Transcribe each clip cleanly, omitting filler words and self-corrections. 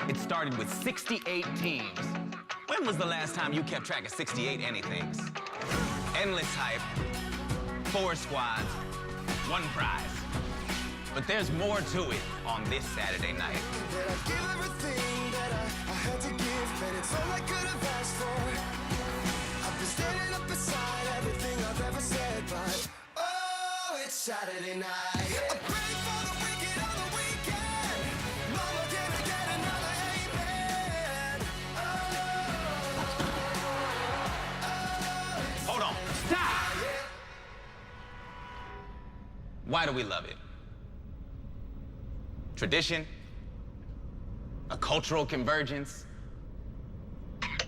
It started with 68 teams. When was the last time you kept track of 68 anythings? Endless hype, 4 squads, 1 prize. But there's more to it on this Saturday night. That I give everything that I had to give, but it's all I could have asked for. I've been standing up beside everything I've ever said, but oh, it's Saturday night. I pray for the wicked on the weekend. Mama, can I get another amen? Hold on, stop! Why do we love it? Tradition? A cultural convergence?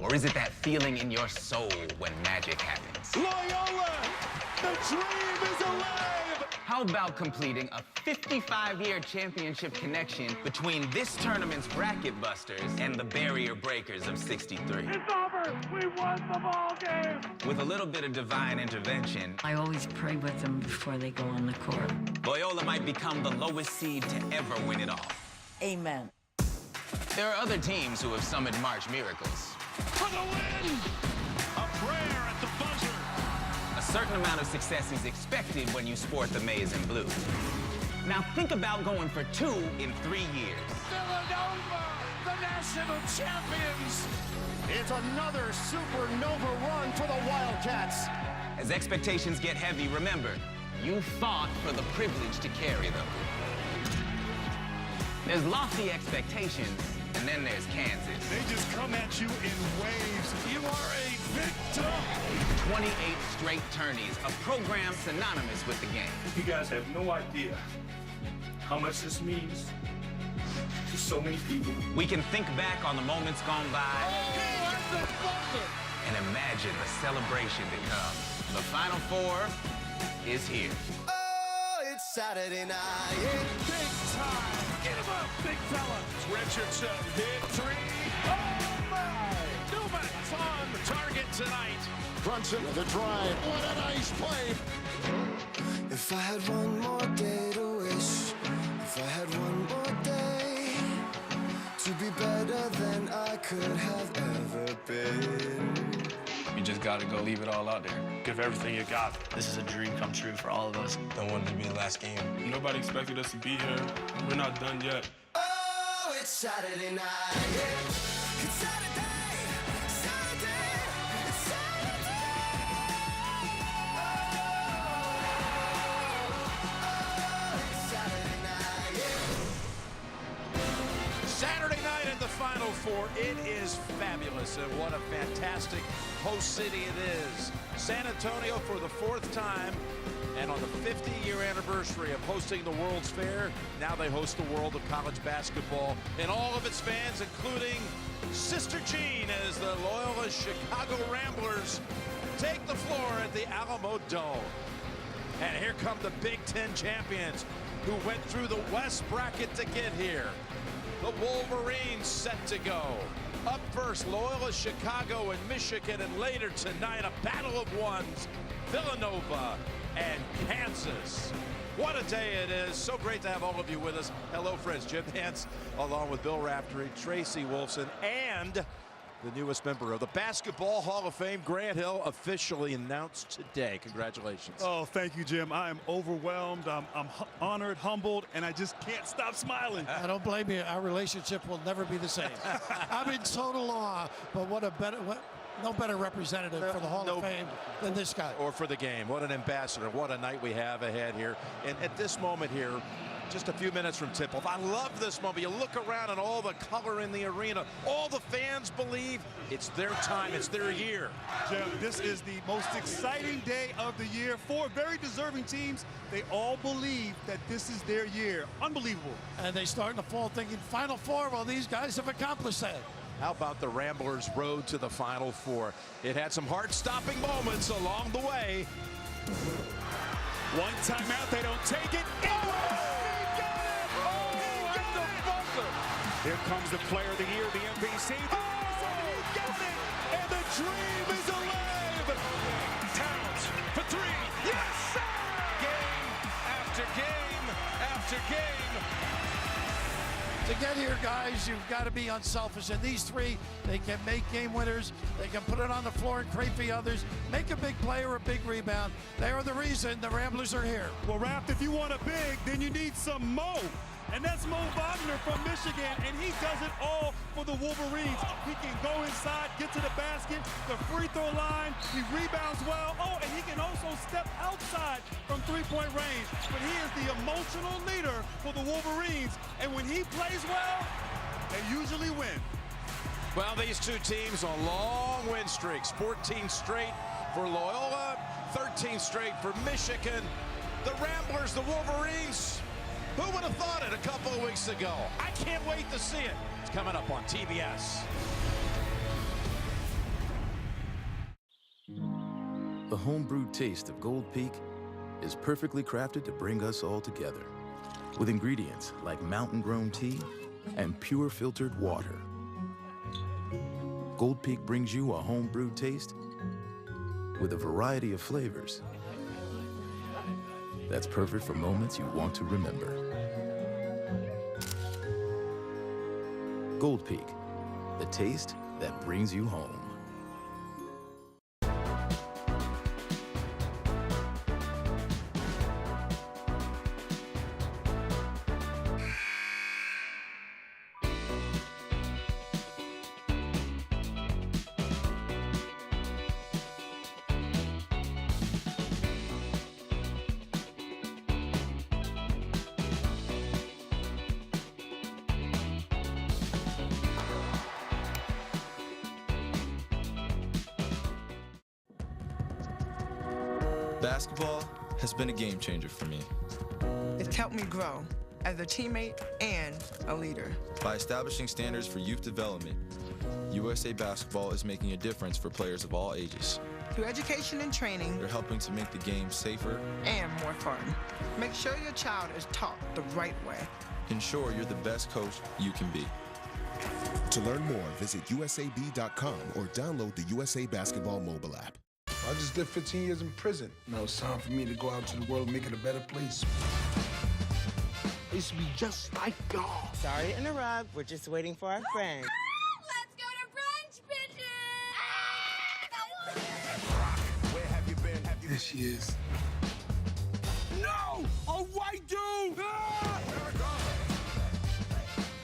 Or is it that feeling in your soul when magic happens? Loyola! The dream is alive! How about completing a 55-year championship connection between this tournament's bracket busters and the barrier breakers of '63? It's over! We won the ball game! With a little bit of divine intervention, I always pray with them before they go on the court. Loyola might become the lowest seed to ever win it all. Amen. There are other teams who have summoned March miracles. For the win! A prayer at the buzzer! A certain amount of success is expected when you sport the maize and blue. Now think about going for 2 in 3 years. Villanova, the national champions! It's another supernova run for the Wildcats. As expectations get heavy, remember, you fought for the privilege to carry them. There's lofty expectations, and then there's Kansas. They just come at you in waves. You are a victim! 28 straight tourneys, a program synonymous with the game. You guys have no idea how much this means to so many people. We can think back on the moments gone by and imagine the celebration to come. The Final Four is here. Oh, it's Saturday night. Big time! Get him up, big fella! Richardson hit 3. Oh, my! Newman's on the target tonight. Brunson, the drive. What a nice play! If I had one more day to wish, if I had one more day to be better than I could have ever been. You just gotta go leave it all out there. Give everything you got. This is a dream come true for all of us. Don't want it to be the last game. Nobody expected us to be here. We're not done yet. Oh, it's Saturday night. It's Saturday, Saturday, it's Saturday. Oh, it's Saturday night. Saturday night at the Final Four. It is fabulous, and what a fantastic host city it is. San Antonio for the 4th time, and on the 50-year anniversary of hosting the World's Fair, now they host the world of college basketball and all of its fans, including Sister Jean, as the Loyola Chicago Ramblers take the floor at the Alamo Dome. And here come the Big Ten champions who went through the West bracket to get here. The Wolverines set to go. Up first, Loyola Chicago and Michigan, and later tonight, a battle of ones, Villanova and Kansas. What a day it is. So great to have all of you with us. Hello, friends. Jim Nance, along with Bill Raftery, Tracy Wolfson, and the newest member of the Basketball Hall of Fame, Grant Hill, officially announced today. Congratulations. Oh, thank you, Jim. I am overwhelmed. I'm honored, humbled, and I just can't stop smiling. I don't blame you. Our relationship will never be the same. I'm in total awe, but no better representative for the Hall of Fame than this guy. Or for the game. What an ambassador. What a night we have ahead here. And at this moment here, just a few minutes from tip-off, I love this moment. You look around and all the color in the arena. All the fans believe it's their time, it's their year. Jim, this is the most exciting day of the year. 4 very deserving teams. They all believe that this is their year. Unbelievable. And they start in the fall thinking Final Four. Well, these guys have accomplished that. How about the Ramblers' road to the Final Four? It had some heart-stopping moments along the way. One timeout, they don't take it. Here comes the player of the year, the MVP. He gets it! And the dream is alive! Towns for 3. Yes, sir! Game after game after game. To get here, guys, you've got to be unselfish. And these three, they can make game winners. They can put it on the floor and create for others, make a big play or a big rebound. They are the reason the Ramblers are here. Well, Raft, if you want a big, then you need some Mo. And that's Mo Wagner from Michigan, and he does it all for the Wolverines. He can go inside, get to the basket, the free throw line, he rebounds well. Oh, and he can also step outside from three-point range. But he is the emotional leader for the Wolverines, and when he plays well, they usually win. Well, these two teams on long win streaks, 14 straight for Loyola, 13 straight for Michigan. The Ramblers, the Wolverines, who would have thought it a couple of weeks ago? I can't wait to see it. It's coming up on TBS. The home-brewed taste of Gold Peak is perfectly crafted to bring us all together. With ingredients like mountain-grown tea and pure filtered water. Gold Peak brings you a home-brewed taste with a variety of flavors that's perfect for moments you want to remember. Gold Peak, the taste that brings you home. Basketball has been a game changer for me. It's helped me grow as a teammate and a leader. By establishing standards for youth development, USA Basketball is making a difference for players of all ages. Through education and training, they're helping to make the game safer and more fun. Make sure your child is taught the right way. Ensure you're the best coach you can be. To learn more, visit usab.com or download the USA Basketball mobile app. I just did 15 years in prison. Now it's time for me to go out to the world and make it a better place. I used to be just like y'all. Sorry to interrupt. We're just waiting for our friend. Let's go to brunch, bitches! Where have you been? There she is. No! A white dude! Ah!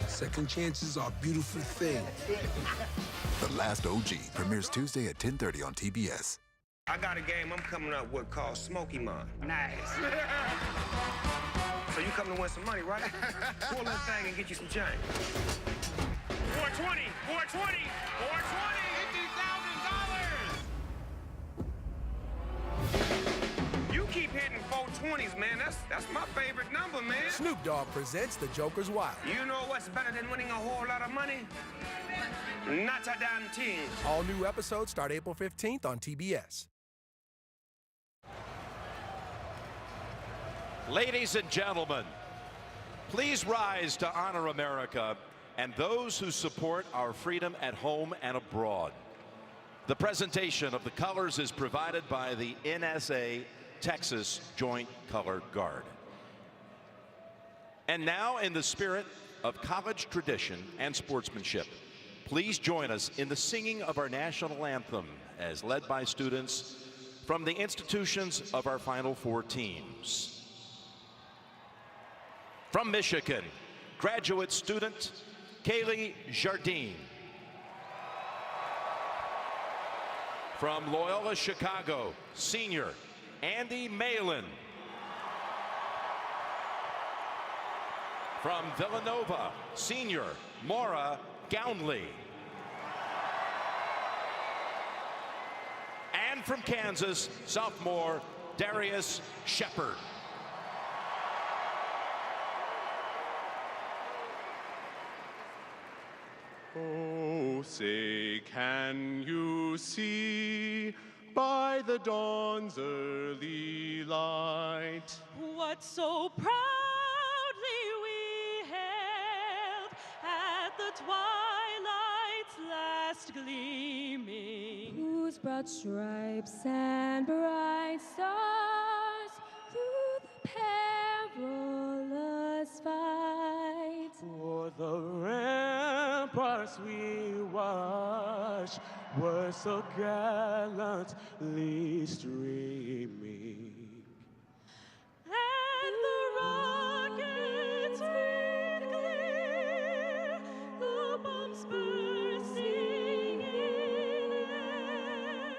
Second chances are a beautiful thing. The Last OG premieres Tuesday at 10:30 on TBS. I got a game I'm coming up with called Smoky Mon. Nice. So you come to win some money, right? Pull that thing and get you some change. 420, 420, 420, $50,000. You keep hitting 420s, man. That's my favorite number, man. Snoop Dogg presents The Joker's Wild. You know what's better than winning a whole lot of money? Not a damn thing. All new episodes start April 15th on TBS. Ladies and gentlemen, please rise to honor America and those who support our freedom at home and abroad. The presentation of the colors is provided by the NSA Texas Joint Color Guard. And now, in the spirit of college tradition and sportsmanship, please join us in the singing of our national anthem as led by students from the institutions of our Final Four teams. From Michigan, graduate student Kaylee Jardine. From Loyola, Chicago, senior Andy Malin. From Villanova, senior Maura Gownley. And from Kansas, sophomore Darius Shepard. Oh, say, can you see by the dawn's early light what so proudly we hailed at the twilight's last gleaming, whose broad stripes and bright stars through the perilous fight, o'er The ramparts we watched were so gallantly streaming. And the rockets fleet clear, the bombs bursting in air,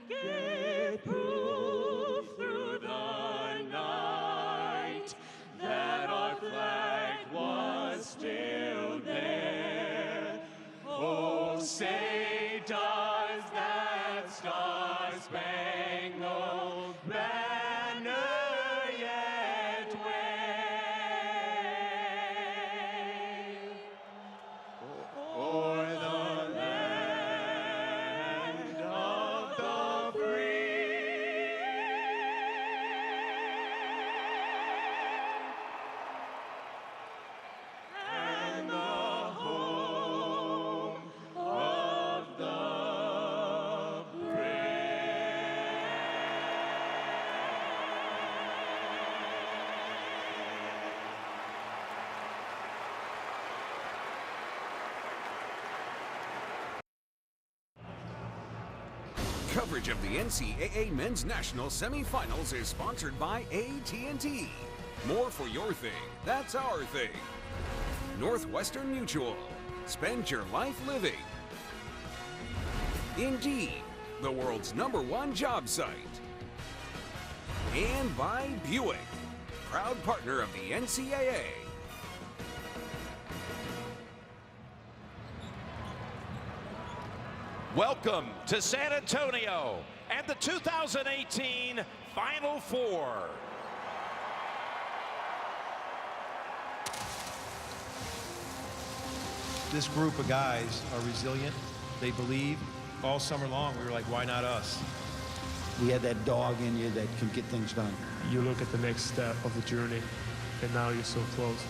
gave proof through the night that our flag was still there. Oh, say does that star-spangled banner yet wave o'er the land of the free? And the home of the Coverage of the NCAA Men's National Semifinals is sponsored by AT&T. More for your thing, that's our thing. Northwestern Mutual. Spend your life living. Indeed, the world's #1 job site. And by Buick, proud partner of the NCAA. Welcome to San Antonio and the 2018 Final Four. This group of guys are resilient. They believe. All summer long, we were like, why not us? We had that dog in you that can get things done. You look at the next step of the journey, and now you're so close.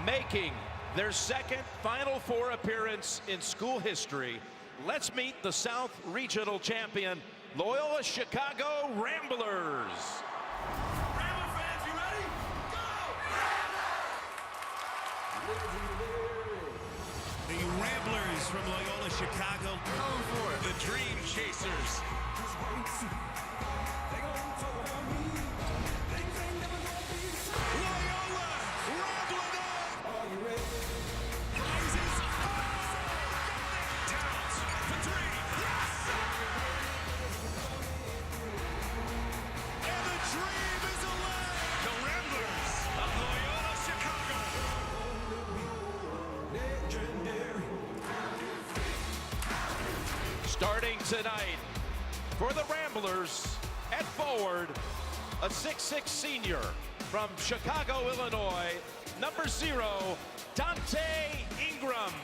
Making their second Final Four appearance in school history, let's meet the South Regional Champion, Loyola Chicago Ramblers. Rambler fans, you ready? Go! The Ramblers from Loyola Chicago. Going for it. The Dream Chasers. Starting tonight for the Ramblers at forward, a 6'6" senior from Chicago, Illinois, #0, Dante Ingram.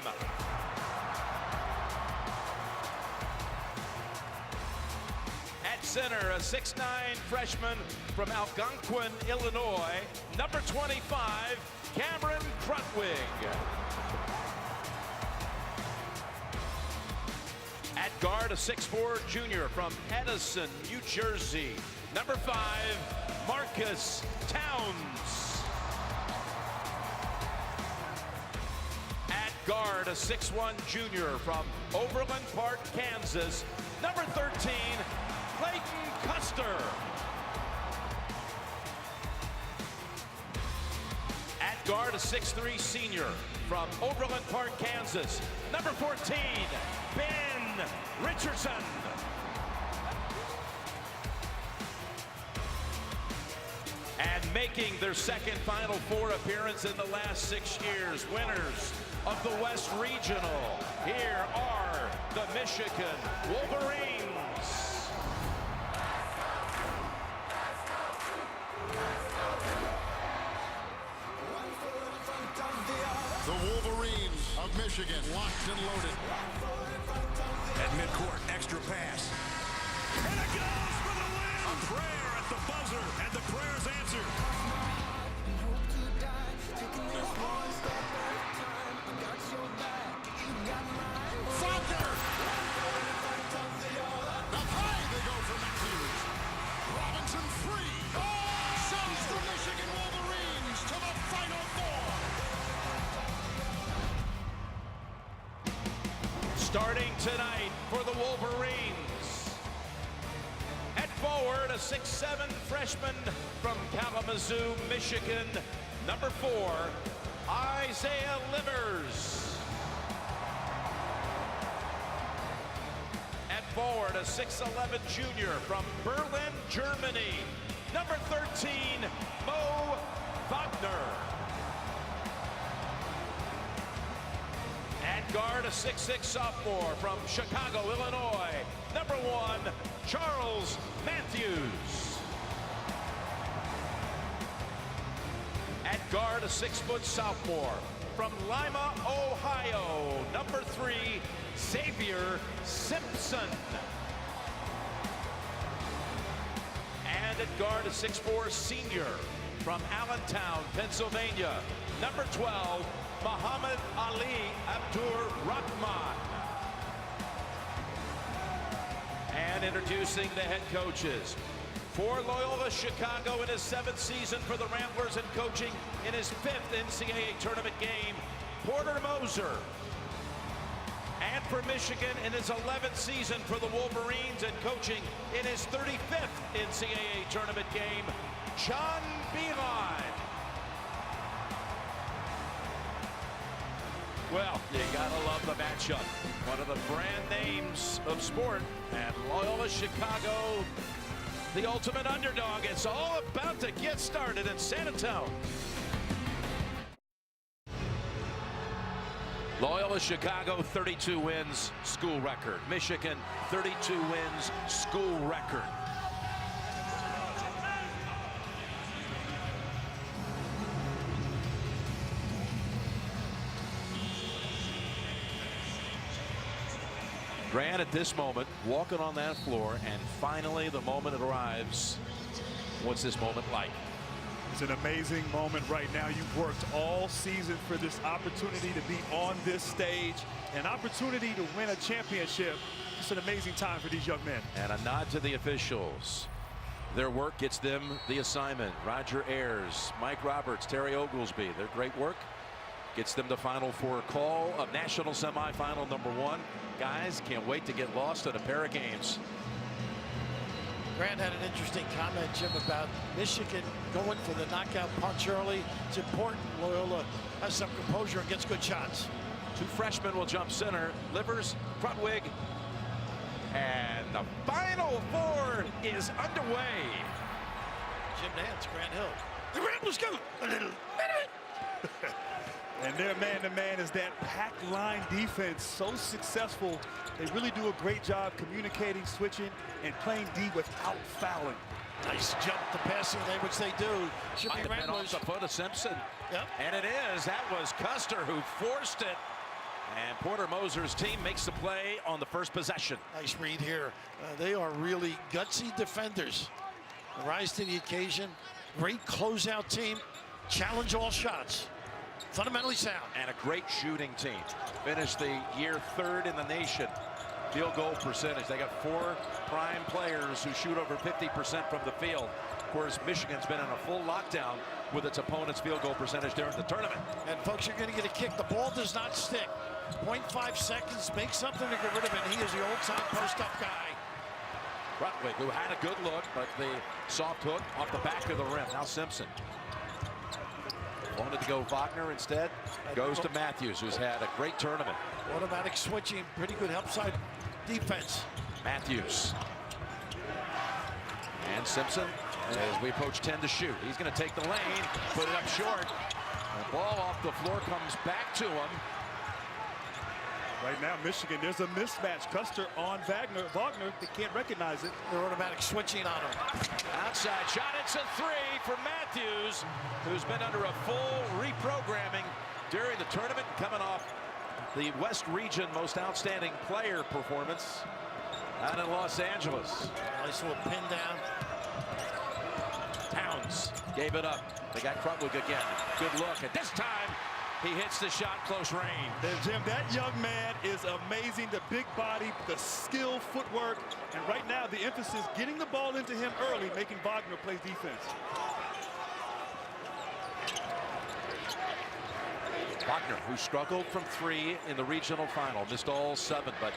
At center, a 6'9" freshman from Algonquin, Illinois, #25, Cameron Krutwig. At guard, a 6'4" junior from Edison, New Jersey, #5, Marcus Towns. At guard, a 6'1" junior from Overland Park, Kansas, #13, Clayton Custer. At guard, a 6'3" senior from Overland Park, Kansas. Number 14, Ben Richardson. And making their second Final Four appearance in the last 6 years, winners of the West Regional. Here are the Michigan Wolverines. The Wolverines of Michigan, locked and loaded. At midcourt, extra pass. And it goes for the win! A prayer at the buzzer, and the prayer's answered. Faulkner! Now high they go for Matthews. Robinson free. Sends the Michigan Wolverines to the Final Four. Starting tonight for the Wolverines. At forward, a 6'7" freshman from Kalamazoo, Michigan. Number 4, Isaiah Livers. At forward, a 6'11" junior from Berlin, Germany. Number 13, Mo Wagner. At guard, a 6'6" sophomore from Chicago, Illinois. Number 1, Charles Matthews. At guard, a 6' sophomore from Lima, Ohio. Number 3, Xavier Simpson. And at guard, a 6'4" senior from Allentown, Pennsylvania. Number 12, Muhammad Ali Abdur-Rahman. And introducing the head coaches. For Loyola Chicago in his 7th season for the Ramblers and coaching in his 5th NCAA tournament game, Porter Moser. And for Michigan in his 11th season for the Wolverines and coaching in his 35th NCAA tournament game, John Beilein. Well, you gotta love the matchup. One of the brand names of sport, and Loyola Chicago, the ultimate underdog. It's all about to get started in San Antonio. Loyola Chicago, 32 wins, school record. Michigan, 32 wins, school record. Grant at this moment walking on that floor, and finally the moment arrives. What's this moment like? It's an amazing moment right now. You've worked all season for this opportunity to be on this stage, an opportunity to win a championship. It's an amazing time for these young men. And a nod to the officials. Their work gets them the assignment. Roger Ayers, Mike Roberts, Terry Oglesby, their great work gets them the Final Four call of national semifinal number 1. Guys, can't wait to get lost in a pair of games. Grant had an interesting comment, Jim, about Michigan going for the knockout punch early. It's important Loyola has some composure and gets good shots. 2 freshmen will jump center. Livers, Krutwig, and the Final Four is underway. Jim Nance, Grant Hill. The Ramblers go a little bit. And their man-to-man is that packed line defense, so successful. They really do a great job communicating, switching, and playing D without fouling. Nice jump to passing lane, which they do. Should be Ramblers. Off the foot of Simpson. Yep. And it is. That was Custer who forced it. And Porter Moser's team makes the play on the first possession. Nice read here. They are really gutsy defenders. Rise to the occasion. Great closeout team. Challenge all shots. Fundamentally sound. And a great shooting team. Finished the year 3rd in the nation. Field goal percentage. They got 4 prime players who shoot over 50% from the field. Of course, Michigan's been in a full lockdown with its opponent's field goal percentage during the tournament. And folks, you're going to get a kick. The ball does not stick. 0.5 seconds. Make something to get rid of it. He is the old-time post-up guy. Krutwig, who had a good look, but the soft hook off the back of the rim. Now Simpson. Wanted to go Wagner instead. Goes to Matthews, who's had a great tournament. Automatic switching, pretty good help side defense. Matthews. And Simpson, as we approach 10 to shoot. He's going to take the lane, put it up short. The ball off the floor comes back to him. Right now, Michigan, there's a mismatch. Custer on Wagner. They can't recognize it. They're automatic switching on him. Outside shot, it's a three for Matthews, who's been under a full reprogramming during the tournament, coming off the West Region Most Outstanding Player performance out in Los Angeles. Nice little pin down. Towns gave it up. They got Krutwig again. Good look. And this time, he hits the shot close range. And Jim, that young man is amazing. The big body, the skill, footwork. And right now, the emphasis getting the ball into him early, making Wagner play defense. Wagner, who struggled from 3 in the regional final, missed all 7, but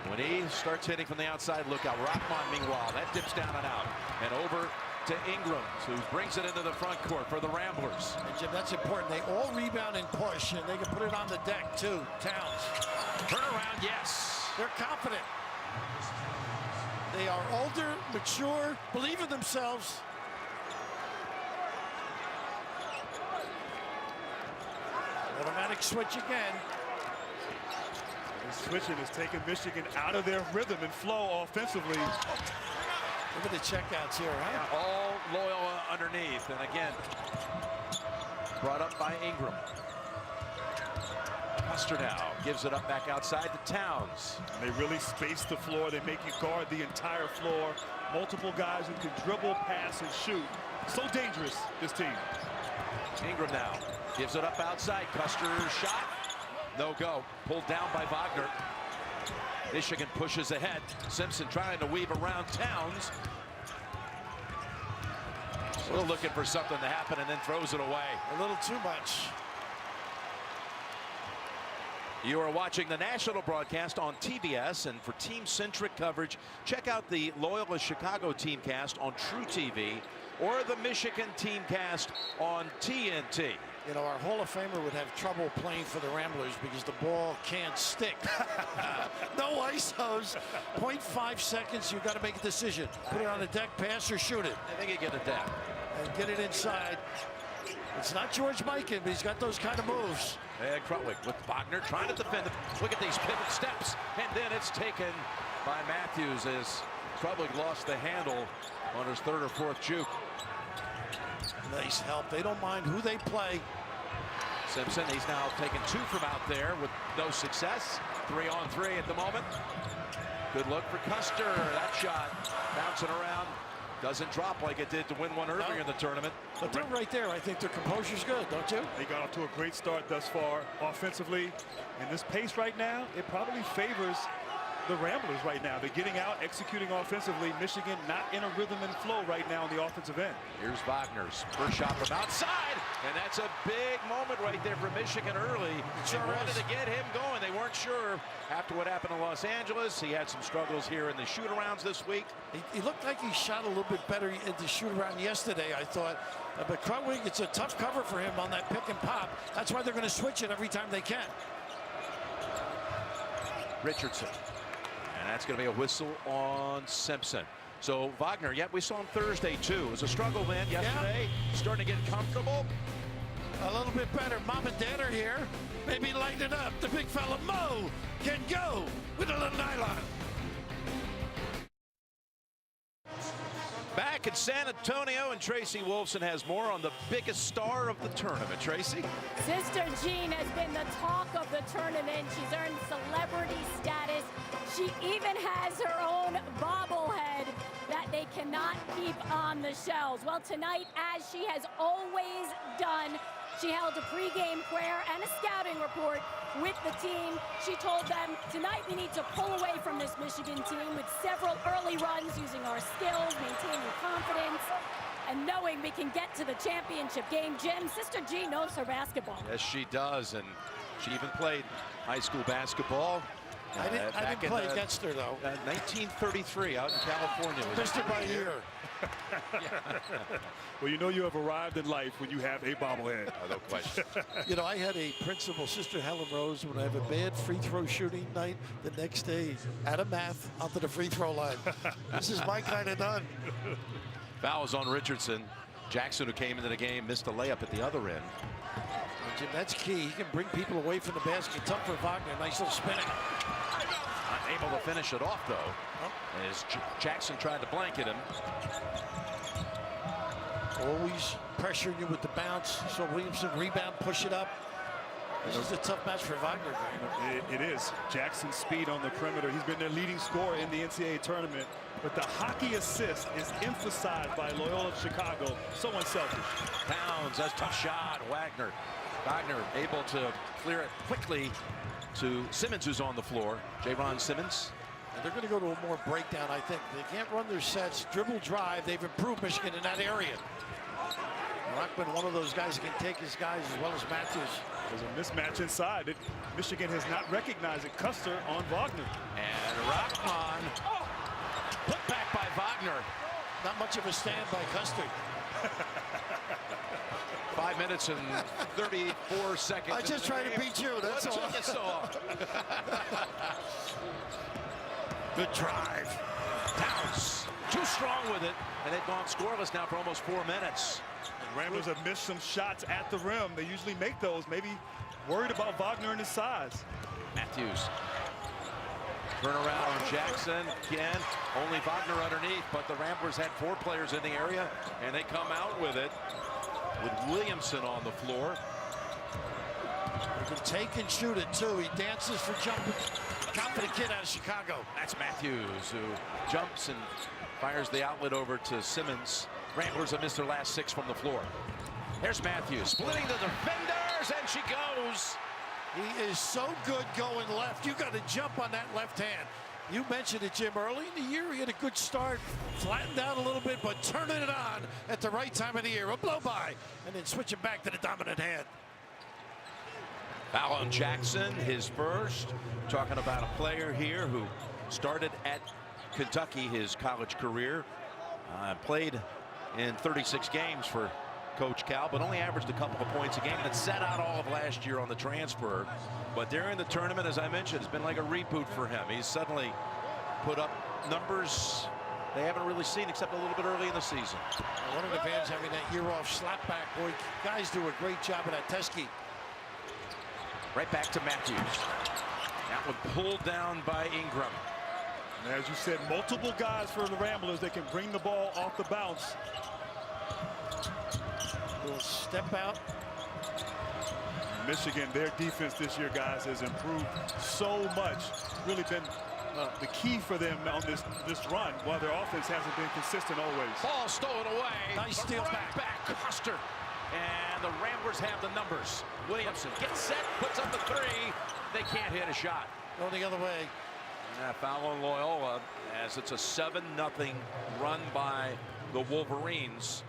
when he starts hitting from the outside, look out. Rockman, meanwhile, that dips down and out. And over to Ingram, who brings it into the front court for the Ramblers. And Jim, that's important. They all rebound and push, and they can put it on the deck, too. Towns. Turnaround, yes. They're confident. They are older, mature, believe in themselves. Automatic switch again. The switching is taking Michigan out of their rhythm and flow offensively. Look at the checkouts here, huh? Yeah, all Loyola underneath. And again, brought up by Ingram. Custer now gives it up back outside to Towns. And they really space the floor. They make you guard the entire floor. Multiple guys who can dribble, pass, and shoot. So dangerous, this team. Ingram now gives it up outside. Custer's shot. No go. Pulled down by Wagner. Michigan pushes ahead. Simpson trying to weave around Towns. Still looking for something to happen and then throws it away. A little too much. You are watching the national broadcast on TBS, and for team-centric coverage, check out the Loyola Chicago teamcast on True TV or the Michigan teamcast on TNT. You know, our Hall of Famer would have trouble playing for the Ramblers because the ball can't stick. No ISOs. 0.5 seconds, you've got to make a decision. Put it on the deck, pass, or shoot it. I think you get it down. And get it inside. It's not George Mikan, but he's got those kind of moves. And Krutwig with Wagner trying to defend it. Look at these pivot steps. And then it's taken by Matthews as Krutwig lost the handle on his 3rd or 4th juke. Nice help. They don't mind who they play. Simpson, he's now taken 2 from out there with no success. 3-on-3 at the moment. Good look for Custer. That shot bouncing around. Doesn't drop like it did to win one earlier in the tournament. But they're right there. I think their composure's good, don't you? They got off to a great start thus far offensively. And this pace right now, it probably favors the Ramblers right now. They're getting out, executing offensively. Michigan not in a rhythm and flow right now on the offensive end. Here's Wagner's first shot from outside. And that's a big moment right there for Michigan early. They wanted to get him going. They weren't sure after what happened in Los Angeles. He had some struggles here in the shoot-arounds this week. He looked like he shot a little bit better in the shoot-around yesterday, I thought. But Krutwig, it's a tough cover for him on that pick and pop. That's why they're going to switch it every time they can. Richardson. And that's going to be a whistle on Simpson. So Wagner, we saw him Thursday too. It was a struggle then yesterday. Starting to get comfortable. A little bit better. Mom and Dad are here. Maybe lighten it up. The big fella Mo can go with a little nylon. Back at San Antonio, and Tracy Wolfson has more on the biggest star of the tournament. Tracy? Sister Jean has been the talk of the tournament. She's earned celebrity status. She even has her own bobblehead that they cannot keep on the shelves. Well, tonight, as she has always done, she held a pregame prayer and a scouting report with the team. She told them, tonight we need to pull away from this Michigan team with several early runs using our skills, maintaining confidence, and knowing we can get to the championship game. Jim, Sister G knows her basketball. Yes, she does, and she even played high school basketball. I didn't play against her, though. 1933 out in California. Missed her by a year. Well, you know you have arrived in life when you have a bobblehead. No question. You know, I had a principal, Sister Helen Rose, when I have a bad free throw shooting night, the next day, out of math, onto the free throw line. This is my kind of done. Fouls on Richardson. Jackson, who came into the game, missed a layup at the other end. Jim, that's key. He can bring people away from the basket. Tough for Wagner. Nice little spinning. Unable to finish it off, though, as Jackson tried to blanket him. Always pressuring you with the bounce. So Williamson rebound, push it up. This is a tough match for Wagner. It is. Jackson's speed on the perimeter. He's been their leading scorer in the NCAA tournament. But the hockey assist is emphasized by Loyola Chicago. So unselfish. Towns, that's a tough shot. Wagner able to clear it quickly to Simmons, who's on the floor. J-Ron Simmons. And they're going to go to a more breakdown, I think. They can't run their sets, dribble, drive. They've improved Michigan in that area. Rockman, one of those guys that can take his guys as well as Matthews. There's a mismatch inside. Michigan has not recognized it. Custer on Wagner. And Rockman put back by Wagner. Not much of a stand by Custer. 5 minutes and 34 seconds. I just try to beat you, that's all. You saw. Good drive. Towns too strong with it, and they've gone scoreless now for almost 4 minutes. And Ramblers have missed some shots at the rim. They usually make those. Maybe worried about Wagner and his size. Matthews. Turnaround on Jackson. Again, only Wagner underneath, but the Ramblers had 4 players in the area, and they come out with it with Williamson on the floor. He can take and shoot it, too. He dances for jumping. Confident kid out of Chicago. That's Matthews, who jumps and fires the outlet over to Simmons. Ramblers have missed their last 6 from the floor. Here's Matthews, splitting the defenders, and she goes. He is so good going left. You got to jump on that left hand. You mentioned it, Jim, early in the year. He had a good start, flattened out a little bit, but turning it on at the right time of the year. A blow by, and then switching back to the dominant hand. Foul on Jackson, his first. Talking about a player here who started at Kentucky his college career. Played in 36 games for Coach Cal, but only averaged a couple of points a game, and sat out all of last year on the transfer. But during the tournament, as I mentioned, it's been like a reboot for him. He's suddenly put up numbers they haven't really seen except a little bit early in the season. One of the fans having that year off slapback. Boy, guys do a great job of that. Teskey. Right back to Matthews. That one pulled down by Ingram. And as you said, multiple guys for the Ramblers that can bring the ball off the bounce. Little step out. Michigan, their defense this year, guys, has improved so much. Really been the key for them on this run, while their offense hasn't been consistent always. Ball stolen away. Nice steal back. Custer. And the Ramblers have the numbers. Williamson gets set, puts up the 3. They can't hit a shot. Go the other way. Foul on Loyola as it's a 7-0 run by the Wolverines.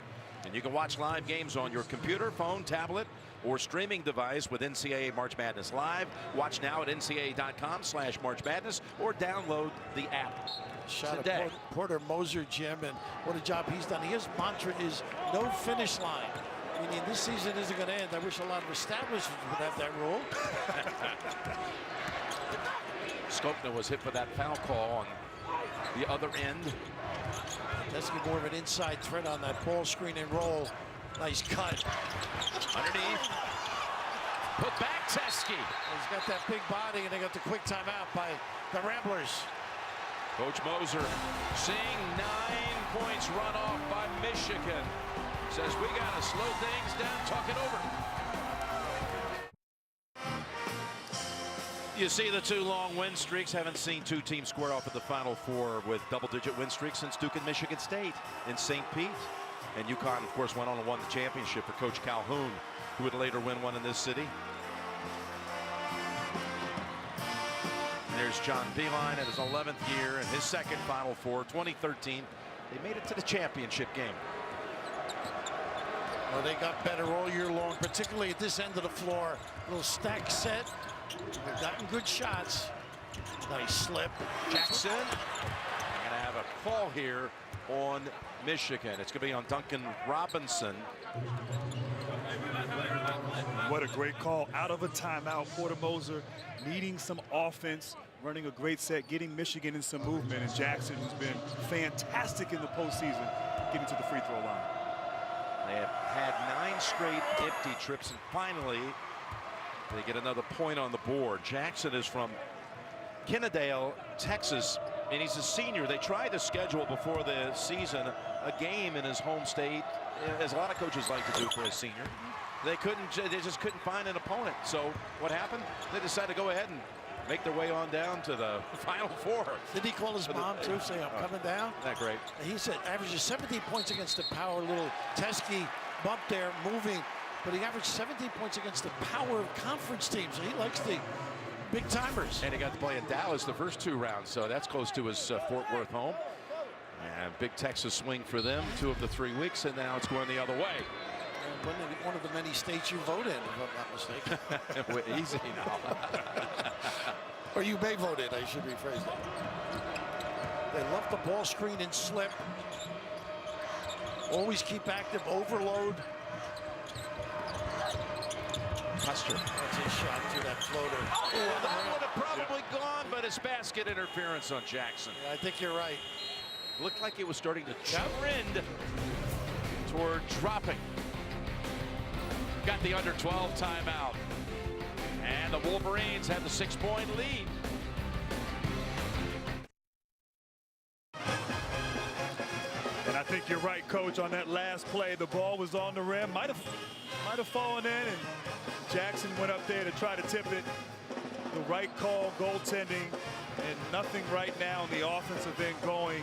And you can watch live games on your computer, phone, tablet, or streaming device with NCAA March Madness Live. Watch now at ncaa.com/March Madness or download the app Shot today. of Porter Moser, Jim, and what a job he's done. His mantra is no finish line. Meaning this season isn't going to end. I wish a lot of establishments would have that rule. Skopna was hit for that foul call on the other end. That's more of an inside threat on that ball screen and roll. Nice cut. Underneath. Put back Teskey. He's got that big body, and they got the quick timeout by the Ramblers. Coach Moser seeing 9 points run off by Michigan. Says we got to slow things down, talk it over. You see the 2 long win streaks. Haven't seen 2 teams square off at the Final Four with double-digit win streaks since Duke and Michigan State in St. Pete. And UConn, of course, went on and won the championship for Coach Calhoun, who would later win one in this city. And there's John Beilein in his 11th year and his second Final Four, 2013. They made it to the championship game. Well, they got better all year long, particularly at this end of the floor. A little stack set. They've gotten good shots. Nice slip. Jackson. We're going to have a call here on Michigan. It's going to be on Duncan Robinson. What a great call. Out of a timeout, Porter Moser needing some offense, running a great set, getting Michigan in some movement, and Jackson, who's been fantastic in the postseason, getting to the free throw line. They have had 9 straight empty trips, and finally they get another point on the board. Jackson is from Kennedale, Texas, and he's a senior. They tried to schedule before the season a game in his home state, as a lot of coaches like to do for a senior. They just couldn't find an opponent. So what happened? They decided to go ahead and make their way on down to the Final Four. Did he call his mom too, say, I'm coming down? Isn't that great? He said averages 17 points against the power, little Teskey bump there, moving, but he averaged 17 points against the power of conference teams. So he likes the big timers. And he got to play in Dallas the first 2 rounds, so that's close to his Fort Worth home. And big Texas swing for them 2 of the 3 weeks, and now it's going the other way. One of the many states you vote in, if I'm not mistaken. Easy now. Or you may vote in, I should rephrase that. They love the ball screen and slip. Always keep active, overload. Custer. That's his shot through that floater. Oh, that would have probably gone, but it's basket interference on Jackson. Yeah, I think you're right. Looked like it was starting to trend toward dropping. Got the under 12 timeout. And the Wolverines have the 6-point lead. And I think you're right, Coach, on that last play. The ball was on the rim. Might have fallen in, and Jackson went up there to try to tip it. The right call, goaltending, and nothing right now in the offensive end going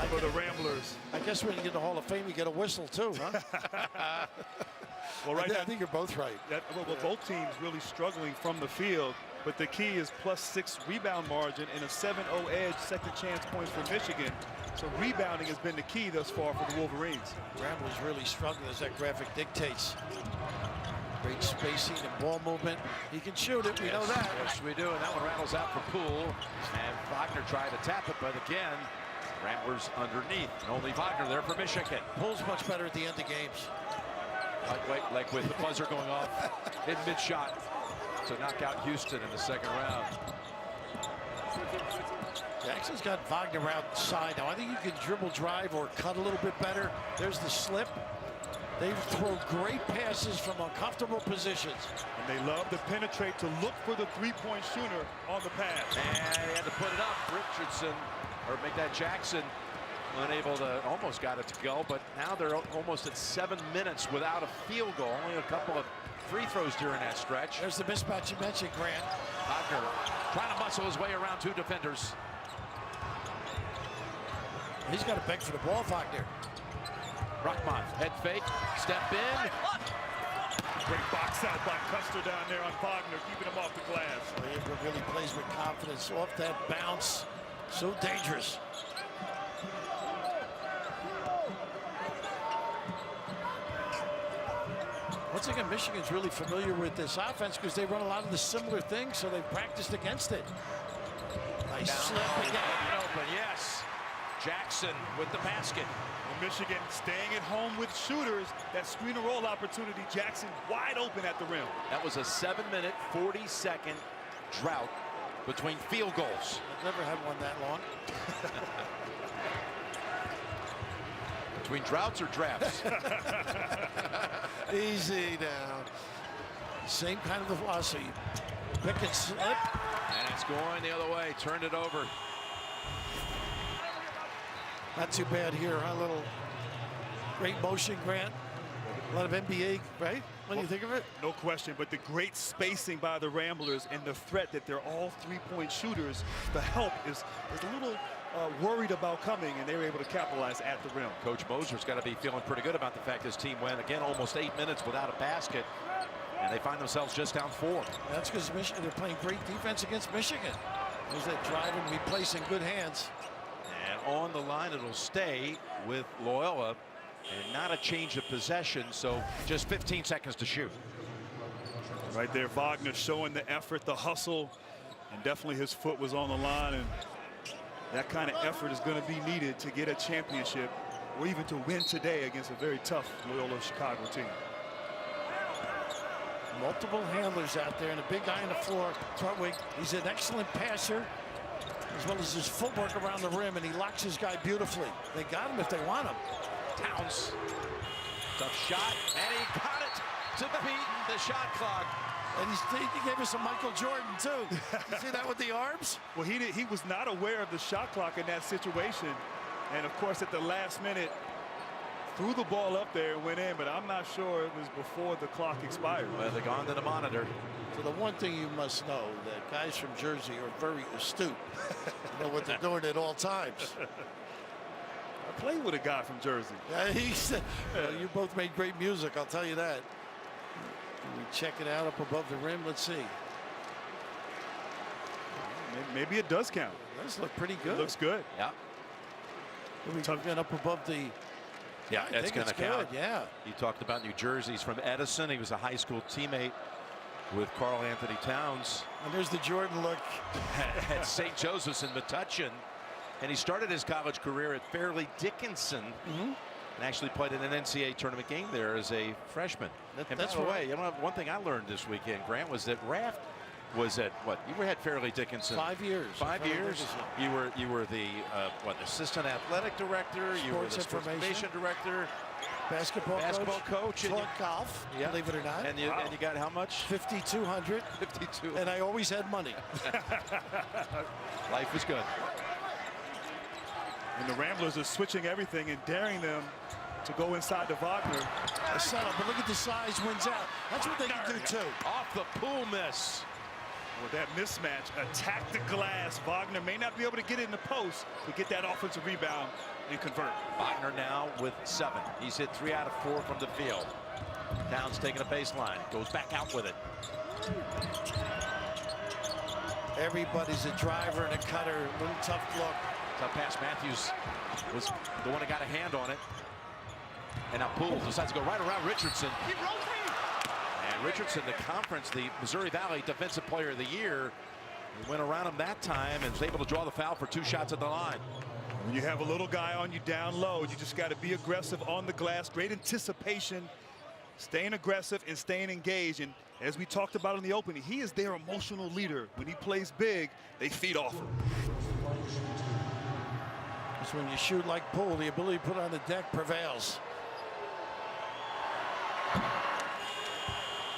for the Ramblers. I guess when you get the Hall of Fame, you get a whistle too, huh? Well, right I think you're both right. Both teams really struggling from the field, but the key is +6 rebound margin and a 7-0 edge, second chance points for Michigan. So rebounding has been the key thus far for the Wolverines. Ramblers really struggling, as that graphic dictates. Great spacing and ball movement. He can shoot it, we know that. Yes, we do, and that one rattles out for Poole. And Wagner tried to tap it, but again, Ramblers underneath. And only Wagner there for Michigan. Poole's much better at the end of games. Like with the buzzer going off in mid-shot to knock out Houston in the second round. Jackson's got Wagner outside. Now, I think you can dribble drive or cut a little bit better. There's the slip. They throw great passes from uncomfortable positions. And they love to penetrate to look for the three-point shooter on the pass. And he had to put it up. Richardson, or make that Jackson, unable to, almost got it to go, but now they're almost at 7 minutes without a field goal. Only a couple of free throws during that stretch. There's the mismatch you mentioned, Grant. Wagner trying to muscle his way around 2 defenders. He's got to beg for the ball, Wagner. Ruckman, head fake, step in. Great box out by Custer down there on Wagner, keeping him off the glass. Well, he really plays with confidence off that bounce. So dangerous. Once again, Michigan's really familiar with this offense because they run a lot of the similar things, so they've practiced against it. Nice slip again. Open, yes. Jackson with the basket. And Michigan staying at home with shooters. That screen and roll opportunity. Jackson wide open at the rim. That was a 7-minute, 40-second drought between field goals. I've never had one that long. Between droughts or drafts? Easy now. Same kind of a philosophy. Pick and slip. And it's going the other way. Turned it over. Not too bad here, huh? A little great motion, Grant. A lot of NBA, right? When you think of it? No question, but the great spacing by the Ramblers and the threat that they're all three-point shooters, the help is a little worried about coming, and they were able to capitalize at the rim. Coach Moser's got to be feeling pretty good about the fact his team went, again, almost 8 minutes without a basket, and they find themselves just down 4. That's because Michigan, they're playing great defense against Michigan. There's that drive and we place in good hands. And on the line, it'll stay with Loyola, and not a change of possession, so just 15 seconds to shoot. Right there, Wagner showing the effort, the hustle, And definitely his foot was on the line, and that kind of effort is going to be needed to get a championship or even to win today against a very tough Loyola Chicago team. Multiple handlers out there, and a big guy on the floor. Trutwig, he's an excellent passer, as well as his footwork around the rim, and he locks his guy beautifully. They got him if they want him. Towns, tough shot, and he got it to beat the shot clock. And he gave us a Michael Jordan, too. You see that with the arms? Well, he was not aware of the shot clock in that situation. And, of course, at the last minute, threw the ball up there and went in, but I'm not sure it was before the clock expired. Well, they're gone to the monitor. So the one thing you must know, that guys from Jersey are very astute. They know what they're doing at all times. I played with a guy from Jersey. Yeah, he said, well, you both made great music, I'll tell you that. We check it out up above the rim. Let's see. Maybe it does count. It does look pretty good. It looks good. Yeah. We're talking up above the. Yeah, it's going to count. Good, yeah. You talked about New Jersey. He's from Edison. He was a high school teammate with Karl Anthony Towns. And there's the Jordan look. At St. Joseph's in Metuchen. And he started his college career at Fairleigh Dickinson. And actually played in an NCAA tournament game there as a freshman. And that's by the way, right. you know, one thing I learned this weekend, Grant, was that Raft was at what? You were at Fairleigh Dickinson 5 years. 5 years. You were the assistant athletic director. You were the sports information director. Basketball coach. Taught golf. Yeah. Believe it or not. And you got how much? 5,200. 52. And I always had money. Life is good. And the Ramblers are switching everything and daring them to go inside the Wagner. A setup, but look at the size, wins out. That's what they can do too. Off the pool miss. With that mismatch, attack the glass. Wagner may not be able to get it in the post, but get that offensive rebound and convert. Wagner now with 7. He's hit 3 out of 4 from the field. Towns taking a baseline, goes back out with it. Everybody's a driver and a cutter. A little tough look. Tough pass. Matthews was the one that got a hand on it. And now Poole decides to go right around Richardson. And Richardson, the conference, the Missouri Valley Defensive Player of the Year, he went around him that time and was able to draw the foul for 2 shots at the line. When you have a little guy on you down low, you just got to be aggressive on the glass. Great anticipation, staying aggressive and staying engaged. And as we talked about in the opening, he is their emotional leader. When he plays big, they feed off him. It's when you shoot like Poole, the ability to put on the deck prevails.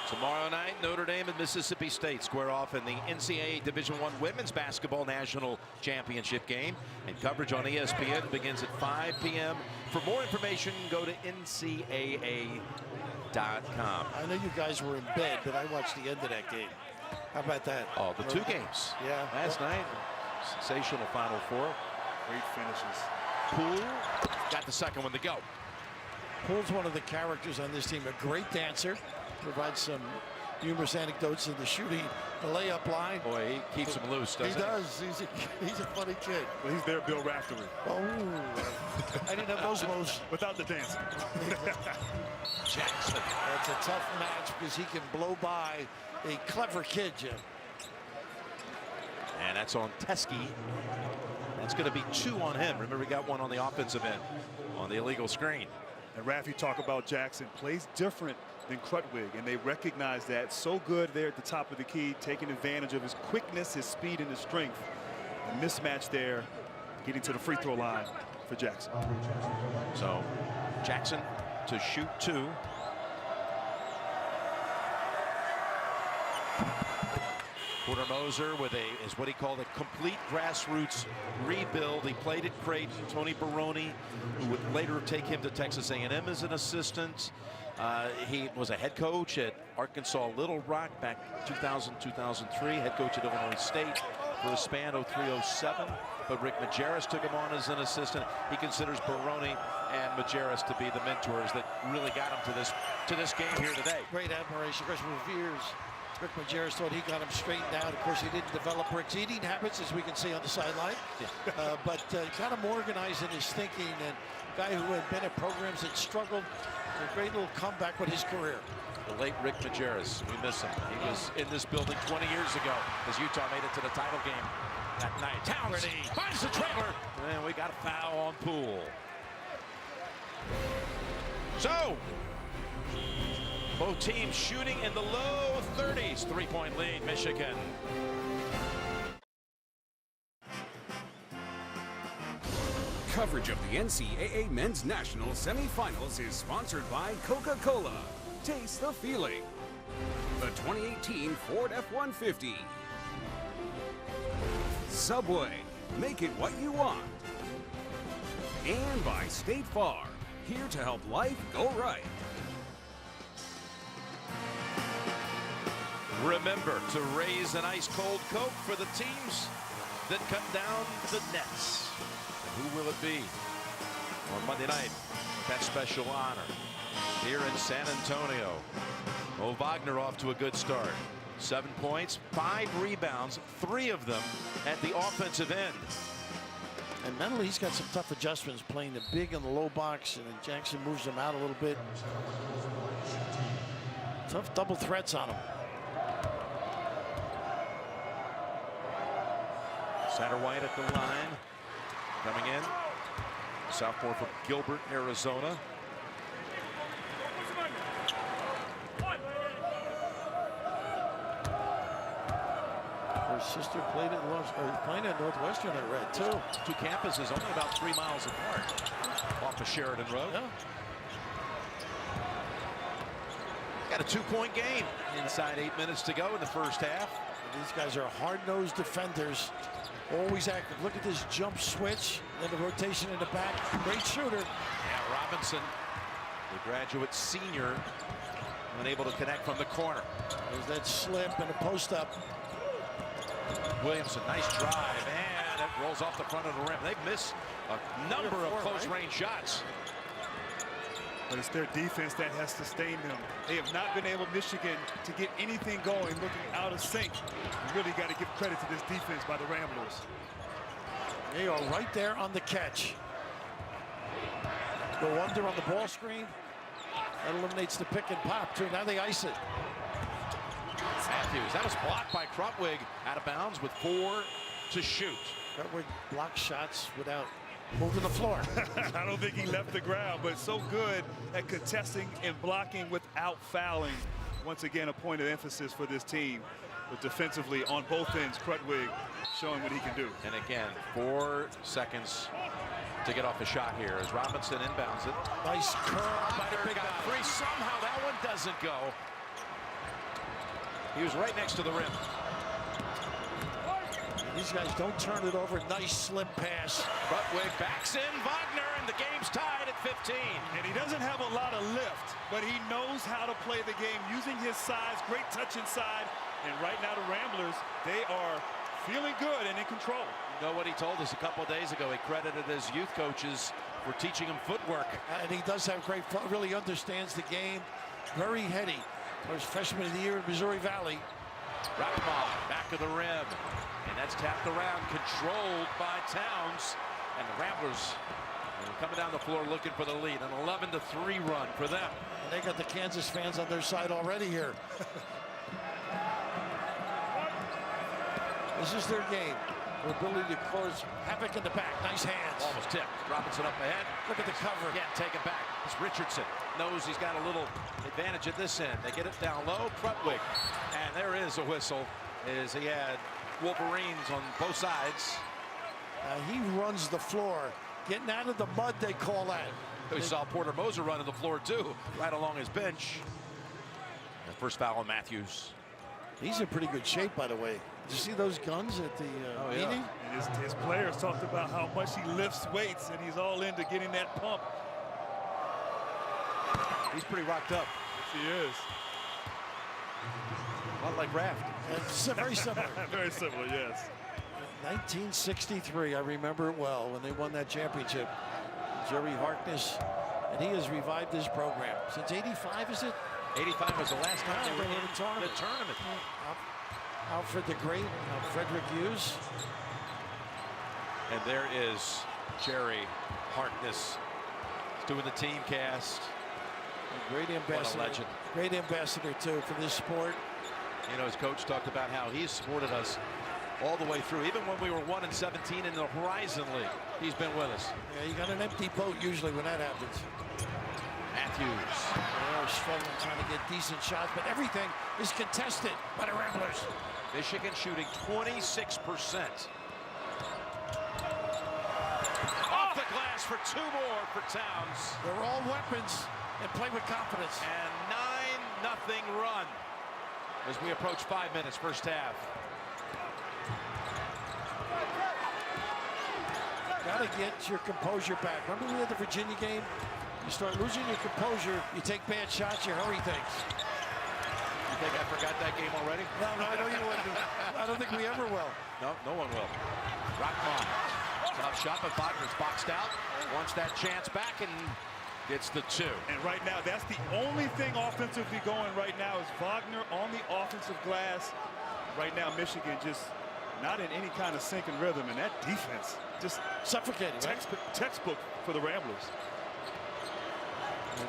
Tomorrow night, Notre Dame and Mississippi State square off in the NCAA Division I Women's Basketball National Championship game. And coverage on ESPN begins at 5 p.m. For more information, go to ncaa.com. I know you guys were in bed, but I watched the end of that game. How about that? Oh, the 2 games. Yeah. Last night, sensational Final Four. Great finishes. Poole got the second one to go. Poole's one of the characters on this team, a great dancer. Provides some humorous anecdotes in the shooting, the layup line. Boy, he keeps him loose, doesn't he? He does. He's a funny kid. Well, he's their Bill Raftery. Oh, I didn't have those moves. Without the dancing. Jackson. That's a tough match because he can blow by a clever kid, Jim. And that's on Teskey. That's going to be 2 on him. Remember, we got 1 on the offensive end on the illegal screen. And Raph, you talk about Jackson, plays different than Krutwig, and they recognize that. So good there at the top of the key, taking advantage of his quickness, his speed, and his strength. A mismatch there, getting to the free throw line for Jackson. So Jackson to shoot 2. Porter Moser with is what he called a complete grassroots rebuild. He played at Creighton. Tony Baroni, who would later take him to Texas A&M as an assistant. He was a head coach at Arkansas Little Rock back 2000-2003. Head coach at Illinois State for a span 03-07. But Rick Majerus took him on as an assistant. He considers Baroni and Majerus to be the mentors that really got him to this game here today. Great admiration. Of course, Revere's Rick Majerus thought he got him straightened out. Of course, he didn't develop Rick's eating habits, as we can see on the sideline. But got him organized in his thinking. And a guy who had been at programs that struggled, a great little comeback with his career. The late Rick Majerus. We miss him. He was in this building 20 years ago as Utah made it to the title game that night. Towns finds the trailer. And we got a foul on Poole. So, both teams shooting in the low 30s. 3-point lead, Michigan. Coverage of the NCAA Men's National Semifinals is sponsored by Coca-Cola. Taste the feeling. The 2018 Ford F-150. Subway. Make it what you want. And by State Farm. Here to help life go right. Remember to raise an ice-cold Coke for the teams that cut down the nets. And who will it be on Monday night? That special honor here in San Antonio. Mo Wagner off to a good start. 7 points, 5 rebounds, 3 of them at the offensive end. And mentally, he's got some tough adjustments, playing the big and the low box, and then Jackson moves him out a little bit. Tough double threats on him. Satterwhite at the line. Coming in. Sophomore from Gilbert, Arizona. Her sister played playing at Northwestern, I read, too. 2 campuses only about 3 miles apart off of Sheridan Road. Yeah. Got a 2-point game inside 8 minutes to go in the first half. And these guys are hard-nosed defenders, always active. Look at this jump switch, then the rotation in the back. Great shooter. Yeah, Robinson, the graduate senior, unable to connect from the corner. There's that slip and a post-up. Williamson, nice drive, and it rolls off the front of the rim. They've missed a number of close-range shots. But it's their defense that has sustained them. They have not been able, Michigan, to get anything going, looking out of sync. You really got to give credit to this defense by the Ramblers. They are right there on the catch. Go under on the ball screen. That eliminates the pick and pop, too. Now they ice it. Matthews, that was blocked by Krutwig, out of bounds with 4 to shoot. Krutwig blocks shots without moving the floor. I don't think he left the ground, but so good at contesting and blocking without fouling. Once again, a point of emphasis for this team. But defensively on both ends, Krutwig showing what he can do. And again, 4 seconds to get off a shot here as Robinson inbounds it. Nice curl by the big got guy. free. Somehow that one doesn't go. He was right next to the rim. These guys don't turn it over. Nice slip pass. Krutwig backs in Wagner, and the game's tied at 15. And he doesn't have a lot of lift, but he knows how to play the game using his size. Great touch inside. And right now the Ramblers, they are feeling good and in control. You know what he told us a couple of days ago? He credited his youth coaches for teaching him footwork. And he does have great, really understands the game. Very heady. First freshman of the year in Missouri Valley. Rapoport back of the rim. And that's tapped around, controlled by Towns. And the Ramblers coming down the floor looking for the lead. An 11-3 run for them. And they got the Kansas fans on their side already here. This is their game. Their ability to cause havoc in the back. Nice hands. Almost tipped. Robinson up ahead. Look at the cover. Again, take it back. It's Richardson. Knows he's got a little advantage at this end. They get it down low. Krutwig. And there is a whistle as he had Wolverines on both sides. He runs the floor. Getting out of the mud, they call that. We saw Porter Moser running the floor, too, right along his bench. The first foul on Matthews. He's in pretty good shape, by the way. Did you see those guns at the meeting? And his players talked about how much he lifts weights, and he's all into getting that pump. He's pretty rocked up. Yes, he is. A lot like Raft. It's very similar. Very similar, yes. 1963, I remember it well, when they won that championship. Jerry Harkness, and he has revived his program. Since 85, is it? 85 was the last time they were in the tournament. Alfred the Great, Frederick Hughes. And there is Jerry Harkness doing the team cast. A great ambassador. What a legend. Great ambassador, too, for this sport. You know, his coach talked about how he's supported us all the way through. Even when we were 1-17 in the Horizon League, he's been with us. Yeah, you got an empty boat usually when that happens. Matthews. They're struggling trying to get decent shots, but everything is contested by the Ramblers. Michigan shooting 26%. Off the glass for 2 more for Towns. They're all weapons and play with confidence. And 9-0 run as we approach 5 minutes, first half. Gotta get your composure back. Remember we had the Virginia game? You start losing your composure, you take bad shots, you hurry things. You think I forgot that game already? No, I know you wouldn't. I don't think we ever will. No, no one will. Rockmont. Tough shot, but Wagner's boxed out. Wants that chance back and gets the 2. And right now, that's the only thing offensively going right now is Wagner on the offensive glass. Right now, Michigan just not in any kind of sync and rhythm, and that defense just suffocating. Textbook for the Ramblers.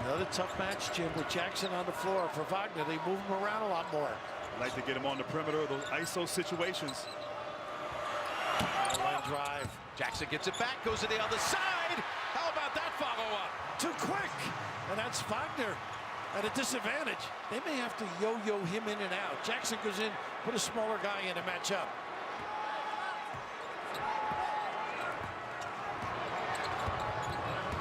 Another tough match, Jim, with Jackson on the floor. For Wagner, they move him around a lot more. I like to get him on the perimeter of those ISO situations. Line drive. Jackson gets it back, goes to the other side. How about that follow-up? Too quick. And that's Wagner at a disadvantage. They may have to yo-yo him in and out. Jackson goes in, put a smaller guy in to match up.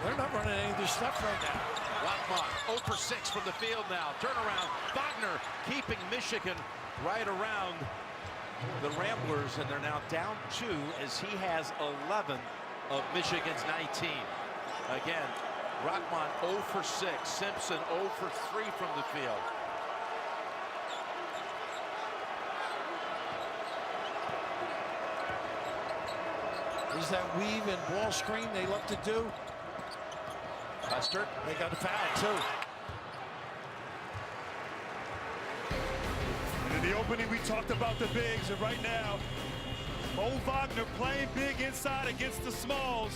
They're not running any of their stuff right now. Rockmont 0 for 6 from the field now. Turnaround. Wagner keeping Michigan right around the Ramblers, and they're now down 2 as he has 11 of Michigan's 19. Again, Rockmont 0 for 6. Simpson 0 for 3 from the field. Is that weave and ball screen they love to do? Custer. They got a foul, too. And in the opening, we talked about the bigs, and right now, Mo Wagner playing big inside against the smalls,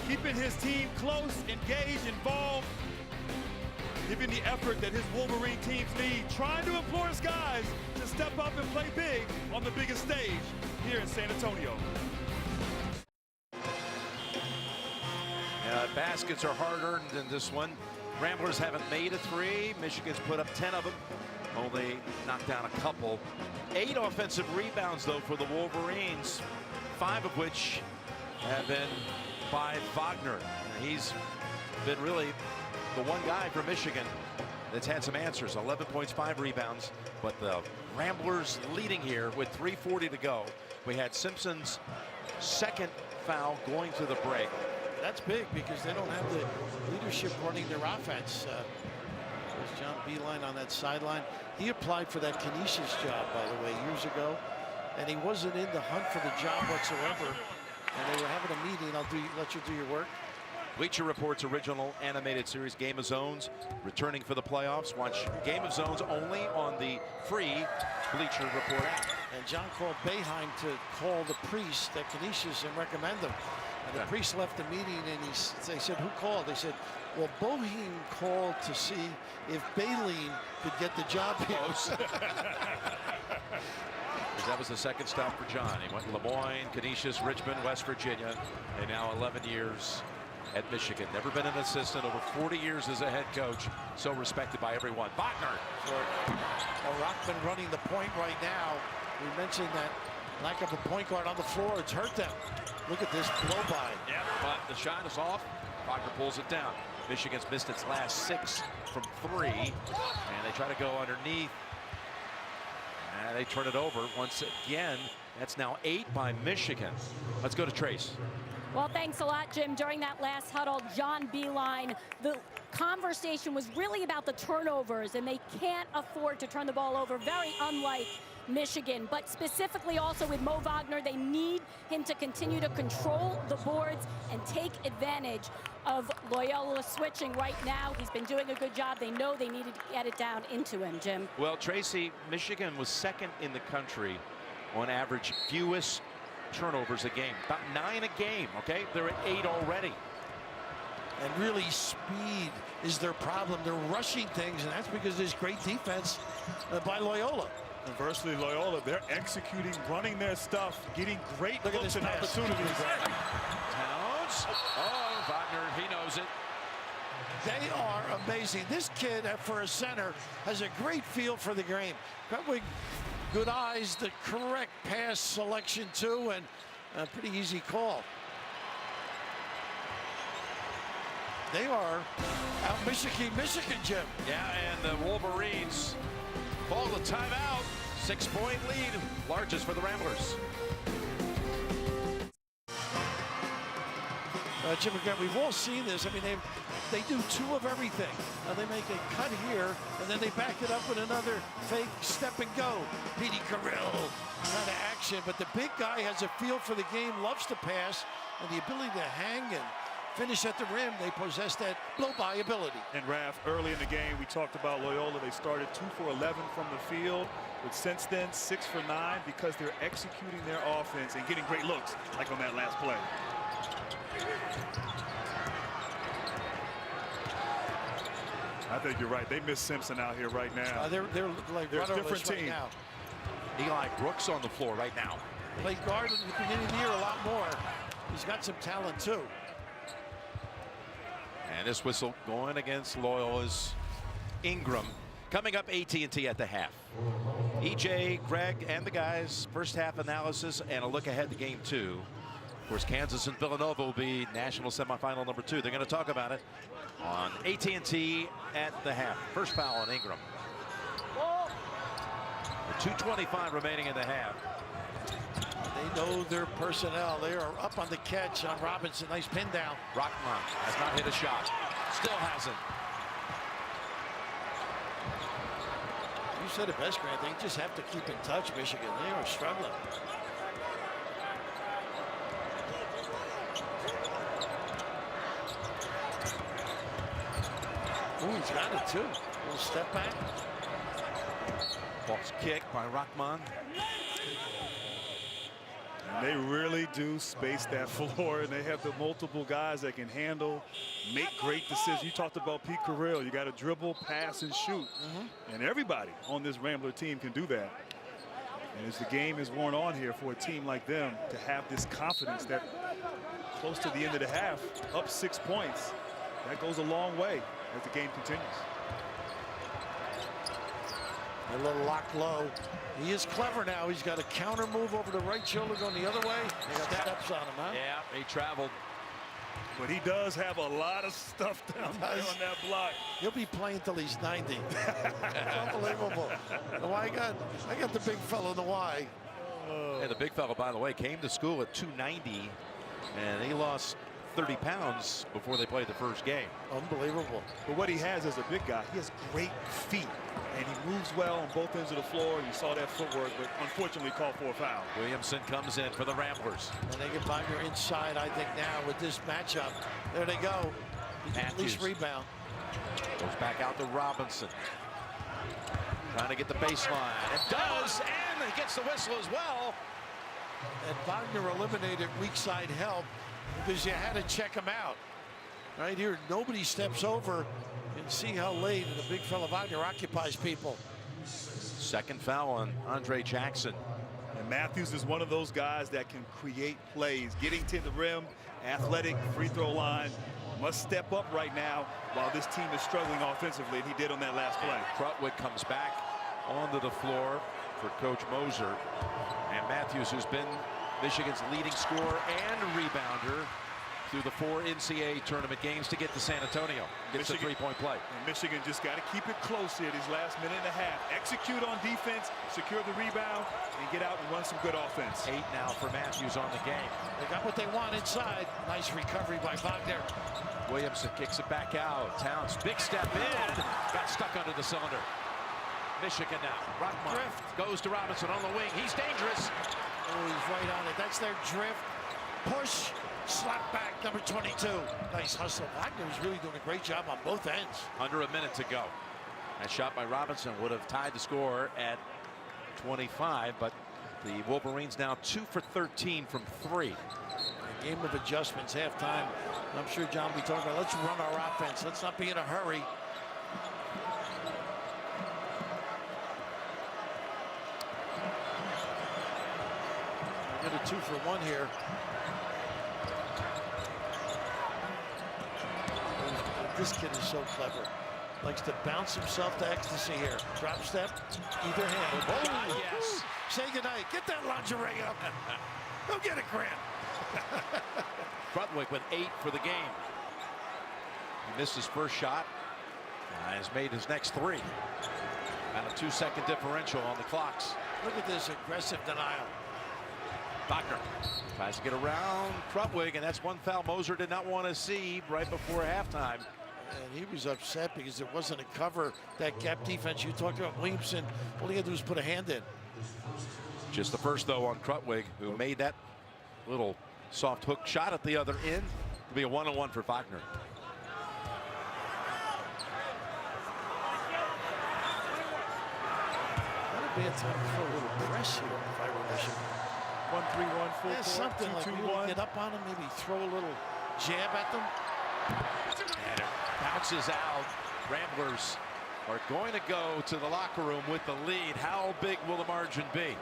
keeping his team close, engaged, involved, giving the effort that his Wolverine teams need, trying to implore his guys to step up and play big on the biggest stage here in San Antonio. Baskets are hard-earned in this one. Ramblers haven't made a 3. Michigan's put up 10 of them. Only knocked down a couple. 8 offensive rebounds, though, for the Wolverines, 5 of which have been by Wagner. He's been really the one guy for Michigan that's had some answers. 11 points, 5 rebounds. But the Ramblers leading here with 3:40 to go. We had Simpson's second foul going to the break. That's big because they don't have the leadership running their offense. There's John Beilein on that sideline. He applied for that Canisius job, by the way, years ago, and he wasn't in the hunt for the job whatsoever. And they were having a meeting. Let you do your work. Bleacher Report's original animated series Game of Zones returning for the playoffs. Watch Game of Zones only on the free Bleacher Report app. And John called Boeheim to call the priest at Canisius and recommend them. And the priest left the meeting, and they said, who called? They said, well, Boeheim called to see if Beilein could get the job here. That was the second stop for John. He went Lemoyne, Canisius, Richmond, West Virginia, and now 11 years at Michigan. Never been an assistant, over 40 years as a head coach. So respected by everyone. Wagner. Well, Rockman running the point right now. We mentioned that lack of a point guard on the floor. It's hurt them. Look at this blow by. Yeah, but the shot is off. Wagner pulls it down. Michigan's missed its last 6 from 3, and they try to go underneath. And they turn it over once again. That's now 8 by Michigan. Let's go to Trace. Well, thanks a lot, Jim. During that last huddle, John Beilein, the conversation was really about the turnovers, and they can't afford to turn the ball over, very unlike Michigan. But specifically also with Mo Wagner, they need him to continue to control the boards and take advantage of Loyola switching right now. He's been doing a good job. They know they needed to get it down into him, Jim. Well, Tracy, Michigan was second in the country on average fewest turnovers a game. About 9 a game, okay? They're at 8 already. And really, speed is their problem. They're rushing things, and that's because there's great defense by Loyola. Conversely, Loyola, they're executing, running their stuff, getting great looks and opportunities. Towns. Oh, Wagner, he knows it. They are amazing. This kid, for a center, has a great feel for the game. Got good eyes, the correct pass selection, too, and a pretty easy call. They are out Michigan, Jim. Yeah, and the Wolverines call the timeout. 6-point lead, largest for the Ramblers. Jim, again, we've all seen this. I mean, they do two of everything. They make a cut here, and then they back it up with another fake step and go. Petey Carrill kind of action, but the big guy has a feel for the game, loves to pass, and the ability to hang and finish at the rim. They possess that blow-by ability. And Raph, early in the game, we talked about Loyola. They started 2 for 11 from the field, but since then 6 for 9 because they're executing their offense and getting great looks, like on that last play. I think you're right. They miss Simpson out here right now. They're like a different team team. right now. Eli Brooks on the floor right now. Played guard at the beginning of the year a lot more. He's got some talent too. And this whistle going against Loyola's Ingram. Coming up, AT&T at the half. EJ, Greg, and the guys, first half analysis and a look ahead to game 2. Of course, Kansas and Villanova will be national semifinal number 2. They're going to talk about it on AT&T at the half. First foul on Ingram. 2:25 remaining in the half. They know their personnel. They are up on the catch on Robinson. Nice pin down. Rockman has not hit a shot. Still hasn't. You said it best, Grant. They just have to keep in touch, Michigan. They are struggling. Ooh, he's got it too. A little step back. False kick by Rockman. And they really do space that floor, and they have the multiple guys that can handle, make great decisions. You talked about Pete Carrill. You got to dribble, pass, and shoot. And everybody on this Rambler team can do that. And as the game is worn on here for a team like them to have this confidence that close to the end of the half, up 6 points, that goes a long way as the game continues. A little lock low. He is clever now. He's got a counter move over the right shoulder going the other way. He got steps on him, huh? Yeah, he traveled. But he does have a lot of stuff down there on that block. He'll be playing till he's 90. It's unbelievable. I got the big fellow in the Y. And the big fellow, by the way, came to school at 290, and he lost 30 pounds before they played the first game. Unbelievable. But what he has as a big guy, he has great feet, and he moves well on both ends of the floor. You saw that footwork, but unfortunately called for a foul. Williamson comes in for the Ramblers. And they get Wagner inside, I think, now with this matchup. There they go. At least rebound. Goes back out to Robinson. Trying to get the baseline. It does, and he gets the whistle as well. And Wagner eliminated weak side help because you had to check him out. Right here, nobody steps over and see how late, and the big fella Wagner occupies people. Second foul on Andre Jackson. And Matthews is one of those guys that can create plays, getting to the rim, athletic, free throw line. Must step up right now while this team is struggling offensively, and he did on that last play. Krutwig comes back onto the floor for Coach Moser. And Matthews, who's been Michigan's leading scorer and rebounder through the 4 NCAA tournament games to get to San Antonio. Gets a three-point play. And Michigan just got to keep it close here these last minute and a half. Execute on defense, secure the rebound, and get out and run some good offense. 8 now for Matthews on the game. They got what they want inside. Nice recovery by Wagner. Williamson kicks it back out. Towns, big step in. Got stuck under the cylinder. Michigan now. Rockman goes to Robinson on the wing. He's dangerous. Oh, he's right on it. That's their drift. Push. Slap back, number 22. Nice hustle. Wagner is really doing a great job on both ends. Under a minute to go. That shot by Robinson would have tied the score at 25, but the Wolverines now 2 for 13 from 3. Game of adjustments, halftime. I'm sure John will be talking about, let's run our offense. Let's not be in a hurry. We'll get a 2-for-1 here. This kid is so clever. Likes to bounce himself to ecstasy here. Drop step, either hand. Oh, yes. Say goodnight. Get that lingerie up. Go get it, Grant. Krutwig with 8 for the game. He missed his first shot. Has made his next 3. And a 2-second differential on the clocks. Look at this aggressive denial. Wagner tries to get around Krutwig, and that's one foul Moser did not want to see right before halftime. And he was upset because it wasn't a cover. That gap defense you talked about, Williamson, all he had to do was put a hand in. Just the first, though, on Krutwig, who made that little soft hook shot at the other end. It'll be a 1-on-1 for Wagner. Not a bad time to throw a little press here if I were Michigan. 1-3-1, full Yeah, court, something like 2-2-1. get up on them, maybe throw a little jab at them. And it bounces out. Ramblers are going to go to the locker room with the lead. How big will the margin be?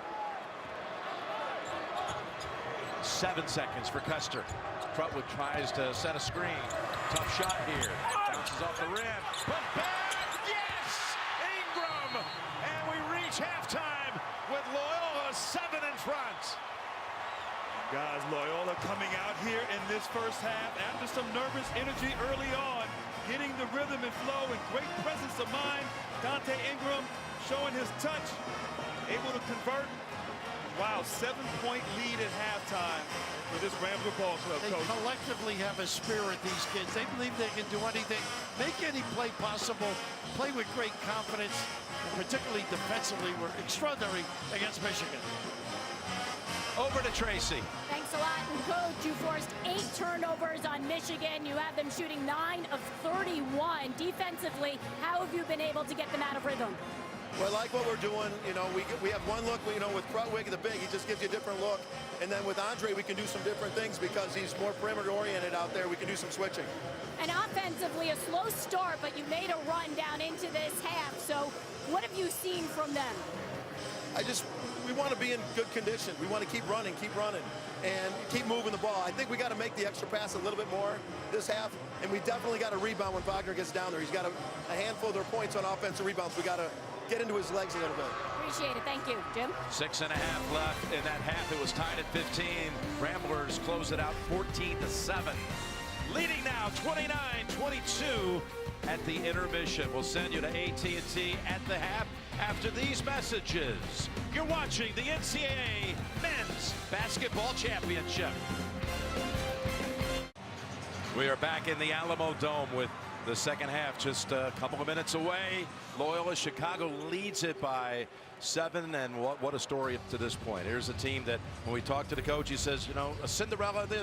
7 seconds for Custer. Krutwig tries to set a screen. Tough shot here. Bounces off the rim. Put back. Yes! Ingram! And we reach halftime with Loyola 7 in front. Guys, Loyola coming out here in this first half after some nervous energy early on, getting the rhythm and flow and great presence of mind. Dante Ingram showing his touch, able to convert. Wow, 7-point lead at halftime for this Rambler ball club, They Coach. collectively have a spirit, these kids. They believe they can do anything, make any play possible, play with great confidence, and particularly defensively were extraordinary against Michigan. Over to Tracy. Thanks a lot. And Coach, you forced 8 turnovers on Michigan. You have them shooting 9 of 31. Defensively, how have you been able to get them out of rhythm? Well, I like what we're doing. You know, we have one look, you know, with Krutwig, the big, he just gives you a different look. And then with Andre, we can do some different things because he's more perimeter-oriented out there. We can do some switching. And offensively, a slow start, but you made a run down into this half. So what have you seen from them? We want to be in good condition. We want to keep running, and keep moving the ball. I think we got to make the extra pass a little bit more this half, and we definitely got to rebound when Wagner gets down there. He's got a handful of their points on offensive rebounds. We got to get into his legs a little bit. Appreciate it. Thank you, Jim. 6.5 left in that half. It was tied at 15. Ramblers close it out 14-7. Leading now 29-22 at the intermission. We'll send you to AT&T at the half after these messages. You're watching the NCAA Men's Basketball Championship. We are back in the Alamo Dome with the second half just a couple of minutes away. Loyola Chicago leads it by 7, and what a story up to this point. Here's a team that when we talk to the coach, he says, you know, a Cinderella, they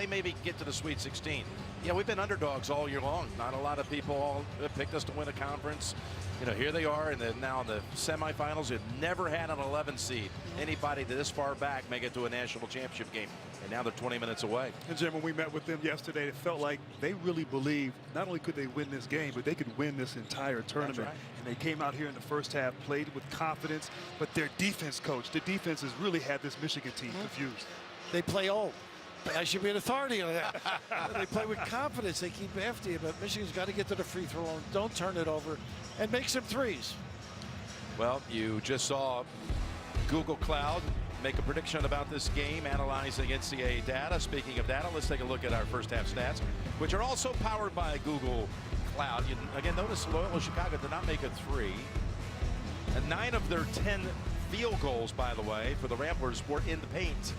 maybe get to the Sweet 16. Yeah, we've been underdogs all year long. Not a lot of people all picked us to win a conference. You know, here they are, and then now in the semifinals. They've never had an 11 seed. Anybody this far back make it to a national championship game, and now they're 20 minutes away. And Jim, when we met with them yesterday, it felt like they really believed not only could they win this game, but they could win this entire tournament. That's right. And they came out here in the first half, played with confidence, but their defense, Coach, the defense has really had this Michigan team confused. They play old. I should be an authority on that. They play with confidence. They keep after you, but Michigan's got to get to the free throw line. Don't turn it over and make some threes. Well, you just saw Google Cloud make a prediction about this game, analyzing NCAA data. Speaking of data, let's take a look at our first half stats, which are also powered by Google Cloud. You, again, notice Loyola Chicago did not make a 3. And 9 of their 10 field goals, by the way, for the Ramblers were in the paint.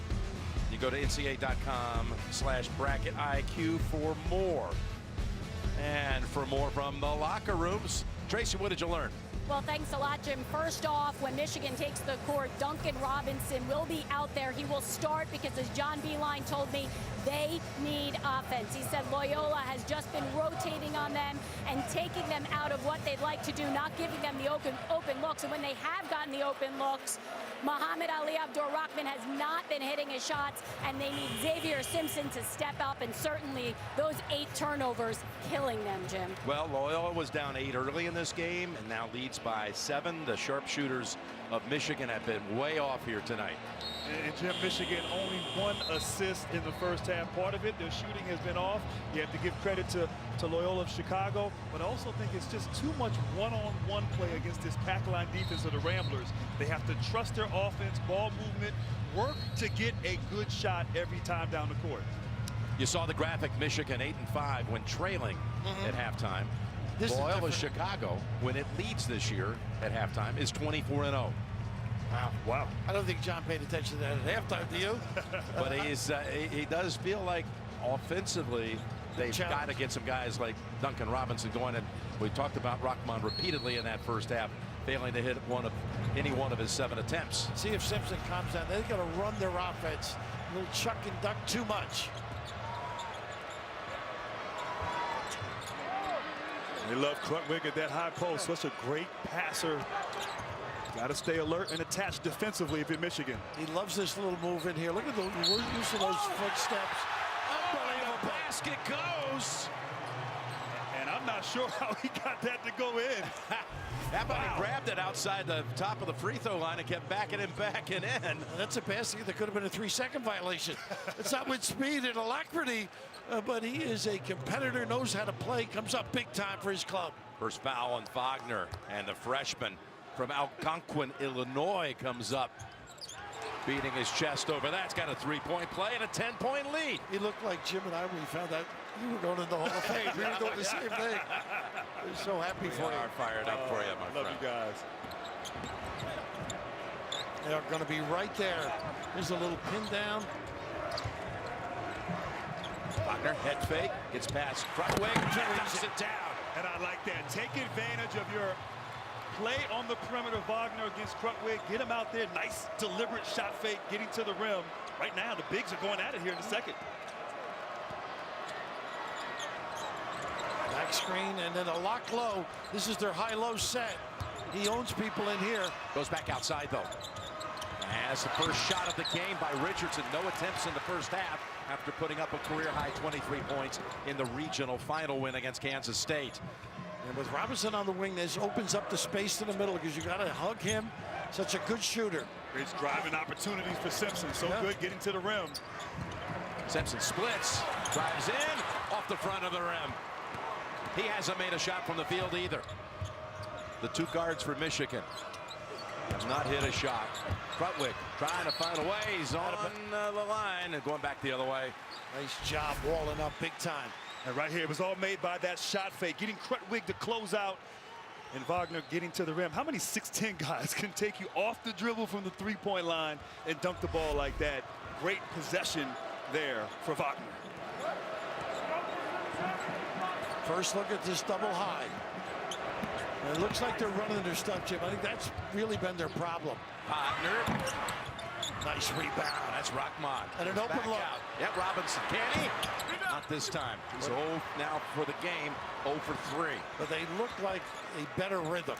You go to NCAA.com/bracket-IQ for more. And for more from the locker rooms, Tracy, what did you learn? Well, thanks a lot, Jim. First off, when Michigan takes the court, Duncan Robinson will be out there. He will start because, as John Beeline told me, they need offense. He said Loyola has just been rotating on them and taking them out of what they'd like to do, not giving them the open looks. And when they have gotten the open looks, Muhammad Ali Abdur-Rahman has not been hitting his shots, and they need Xavier Simpson to step up, and certainly those 8 turnovers killing them, Jim. Well, Loyola was down 8 early in this game and now leads by 7. The sharpshooters of Michigan have been way off here tonight. And Jim, Michigan only 1 assist in the first half. Part of it, their shooting has been off. You have to give credit to Loyola of Chicago, but I also think it's just too much one-on-one play against this pack line defense of the Ramblers. They have to trust their offense, ball movement, work to get a good shot every time down the court. You saw the graphic, Michigan 8-5 when trailing at halftime. Loyola Chicago, when it leads this year at halftime, is 24-0. Wow. I don't think John paid attention to that at halftime, do you? But he does feel like offensively they've got to get some guys like Duncan Robinson going. And we talked about Rahman repeatedly in that first half, failing to hit any one of his 7 attempts. See if Simpson comes down. They're going to run their offense. A little chuck and duck too much. They love Krutwig at that high post. Such a great passer. Got to stay alert and attached defensively if you're Michigan. He loves this little move in here. Look at the use of those footsteps. Unbelievable. Basket goes. And I'm not sure how he got that to go in. How about he grabbed it outside the top of the free throw line and kept backing him back and in. That's a basket that could have been a 3-second violation. It's not with speed and alacrity, but he is a competitor, knows how to play, comes up big time for his club. First foul on Wagner, and the freshman from Algonquin, Illinois, comes up, beating his chest over. That's got a 3-point play and a 10-point lead. He looked like Jim and I when we found out you were going into the Hall of Fame. We were doing the same thing. We're so happy for you. We are fired up for you, my friend. Love you guys. They're going to be right there. There's a little pin down. Wagner, head fake, gets past Krutwig, knocks it down. And I like that. Take advantage of your play on the perimeter, Wagner against Krutwig. Get him out there. Nice, deliberate shot fake, getting to the rim. Right now, the bigs are going at it here in a second. Back screen and then a lock low. This is their high-low set. He owns people in here. Goes back outside, though. As the first shot of the game by Richardson. No attempts in the first half after putting up a career-high 23 points in the regional final win against Kansas State. And with Robinson on the wing, this opens up the space to the middle because you got to hug him. Such a good shooter. Great driving opportunities for Simpson. So good getting to the rim. Simpson splits, drives in, off the front of the rim. He hasn't made a shot from the field either. The 2 guards for Michigan have not hit a shot. Krutwig trying to find a way. He's on the line and going back the other way. Nice job walling up big time. And right here, it was all made by that shot fake, getting Krutwig to close out, and Wagner getting to the rim. How many 6'10" guys can take you off the dribble from the 3-point line and dunk the ball like that? Great possession there for Wagner. First look at this double high. And it looks like they're running their stuff, Jim. I think that's really been their problem. Wagner. Nice rebound. That's Rahman. And an open look. Yep, Robinson. Can he? Not this time. He's 0 now for the game, 0 for 3. But they look like a better rhythm.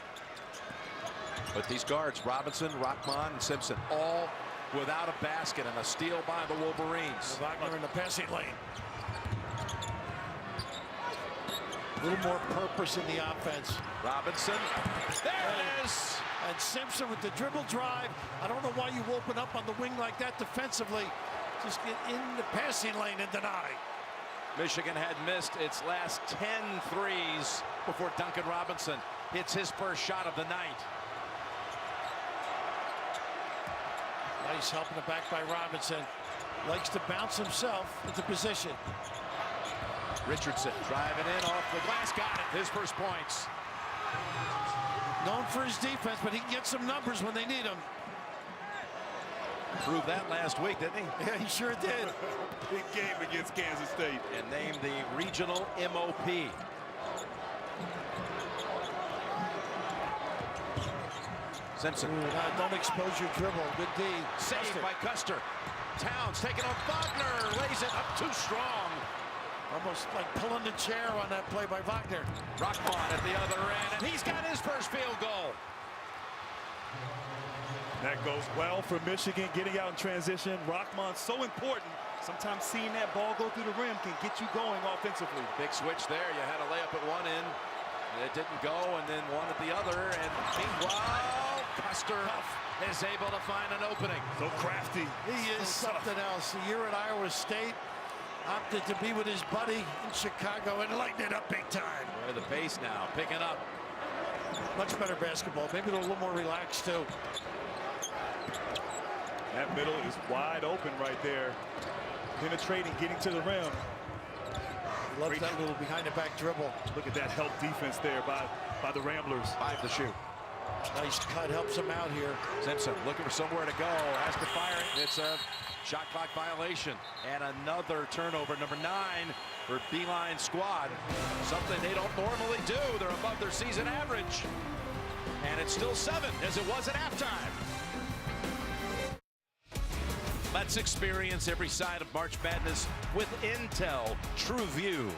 But these guards, Robinson, Rahman, and Simpson, all without a basket and a steal by the Wolverines. Wagner in the passing lane. A little more purpose in the offense. Robinson. There it is. And Simpson with the dribble drive. I don't know why you open up on the wing like that defensively. Just get in the passing lane and deny. Michigan had missed its last 10 threes before Duncan Robinson hits his first shot of the night. Nice help in the back by Robinson. Likes to bounce himself into position. Richardson driving in off the glass. Got it. His first points. Known for his defense, but he can get some numbers when they need them. Proved that last week, didn't he? Yeah, he sure did. Big game against Kansas State. And named the regional MOP. Simpson. Don't expose your dribble. Good D. Saved by Custer. Towns taking on Wagner. Lays it up too strong. Almost like pulling the chair on that play by Wagner. Rahman at the other end, and he's got his first field goal. That goes well for Michigan, getting out in transition. Rockman's so important. Sometimes seeing that ball go through the rim can get you going offensively. Big switch there. You had a layup at one end. It didn't go, and then one at the other. And meanwhile, Custer is able to find an opening. So crafty. He is something else. A year at Iowa State, opted to be with his buddy in Chicago and lighten it up big time. Where the pace now, picking up. Much better basketball. Maybe a little more relaxed, too. That middle is wide open right there. Penetrating, getting to the rim. He loves that little behind-the-back dribble. Look at that help defense there by the Ramblers. 5 to shoot. Nice cut, helps him out here. Simpson looking for somewhere to go, has to fire it. It's a shot clock violation. And another turnover, number 9 for Beeline squad. Something they don't normally do. They're above their season average. And it's still 7 as it was at halftime. Let's experience every side of March Madness with Intel True View.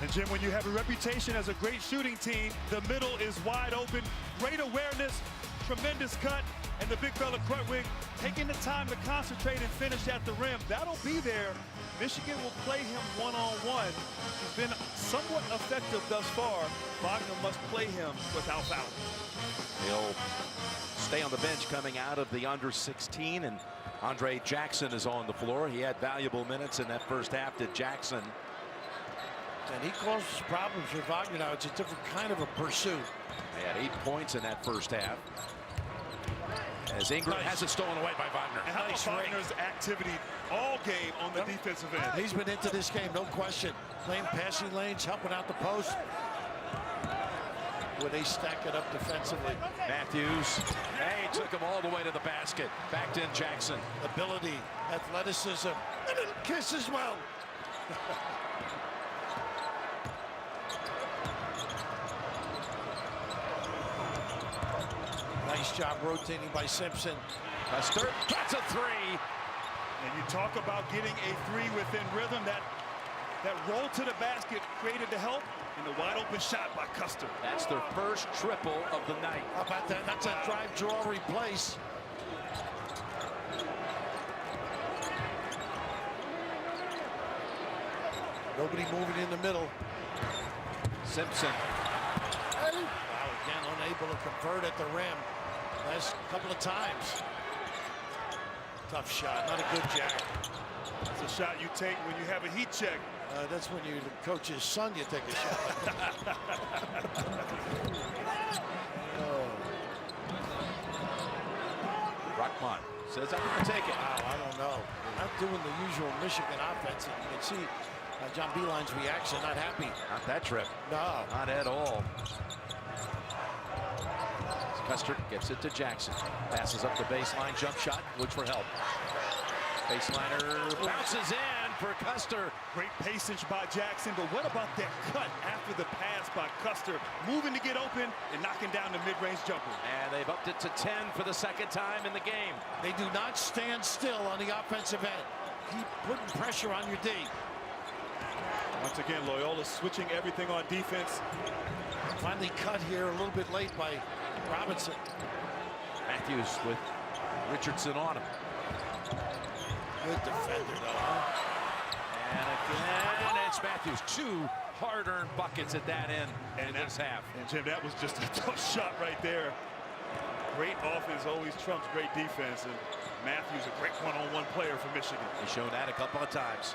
And Jim, when you have a reputation as a great shooting team, the middle is wide open, great awareness, tremendous cut, and the big fella Krutwig taking the time to concentrate and finish at the rim. That'll be there. Michigan will play him one-on-one. He's been somewhat effective thus far. Wagner must play him without foul. He'll stay on the bench coming out of the under 16, and Andre Jackson is on the floor. He had valuable minutes in that first half to Jackson. And he causes problems for Wagner now. It's a different kind of a pursuit. They had 8 points in that first half. As Ingram has it stolen away by Wagner. And how about Wagner's activity all game on the defensive end? He's been into this game, no question. Playing passing lanes, helping out the post. Where they stack it up defensively. Matthews, hey, took him all the way to the basket. Backed in Jackson. Ability, athleticism, and a kiss as well. Nice job rotating by Simpson. Custer gets a 3. And you talk about getting a 3 within rhythm. That roll to the basket created the help, and the wide open shot by Custer. That's their first triple of the night. How about that? That's a drive, draw, replace. Nobody moving in the middle. Simpson. Wow, again, unable to convert at the rim. Last couple of times. Tough shot, not a good jack. It's a shot you take when you have a heat check. That's when you're the coach's son, you take a shot. Rockman says I'm going to take it. Wow, I don't know. Not doing the usual Michigan offense. And you can see John Beeline's reaction, not happy. Not that trip. No. Not at all. Custer gets it to Jackson. Passes up the baseline, jump shot, looks for help. Baselineer bounces in for Custer. Great passage by Jackson, but what about that cut after the pass by Custer? Moving to get open and knocking down the mid-range jumper. And they've upped it to 10 for the second time in the game. They do not stand still on the offensive end. Keep putting pressure on your D. Once again, Loyola switching everything on defense. Finally cut here a little bit late by Robinson. Matthews with Richardson on him. Good defender, though, huh? And again, it's Matthews. 2 hard-earned buckets at that end in this half. And Jim, that was just a tough shot right there. Great offense always trumps great defense, and Matthews, a great one-on-one player for Michigan. He's shown that a couple of times.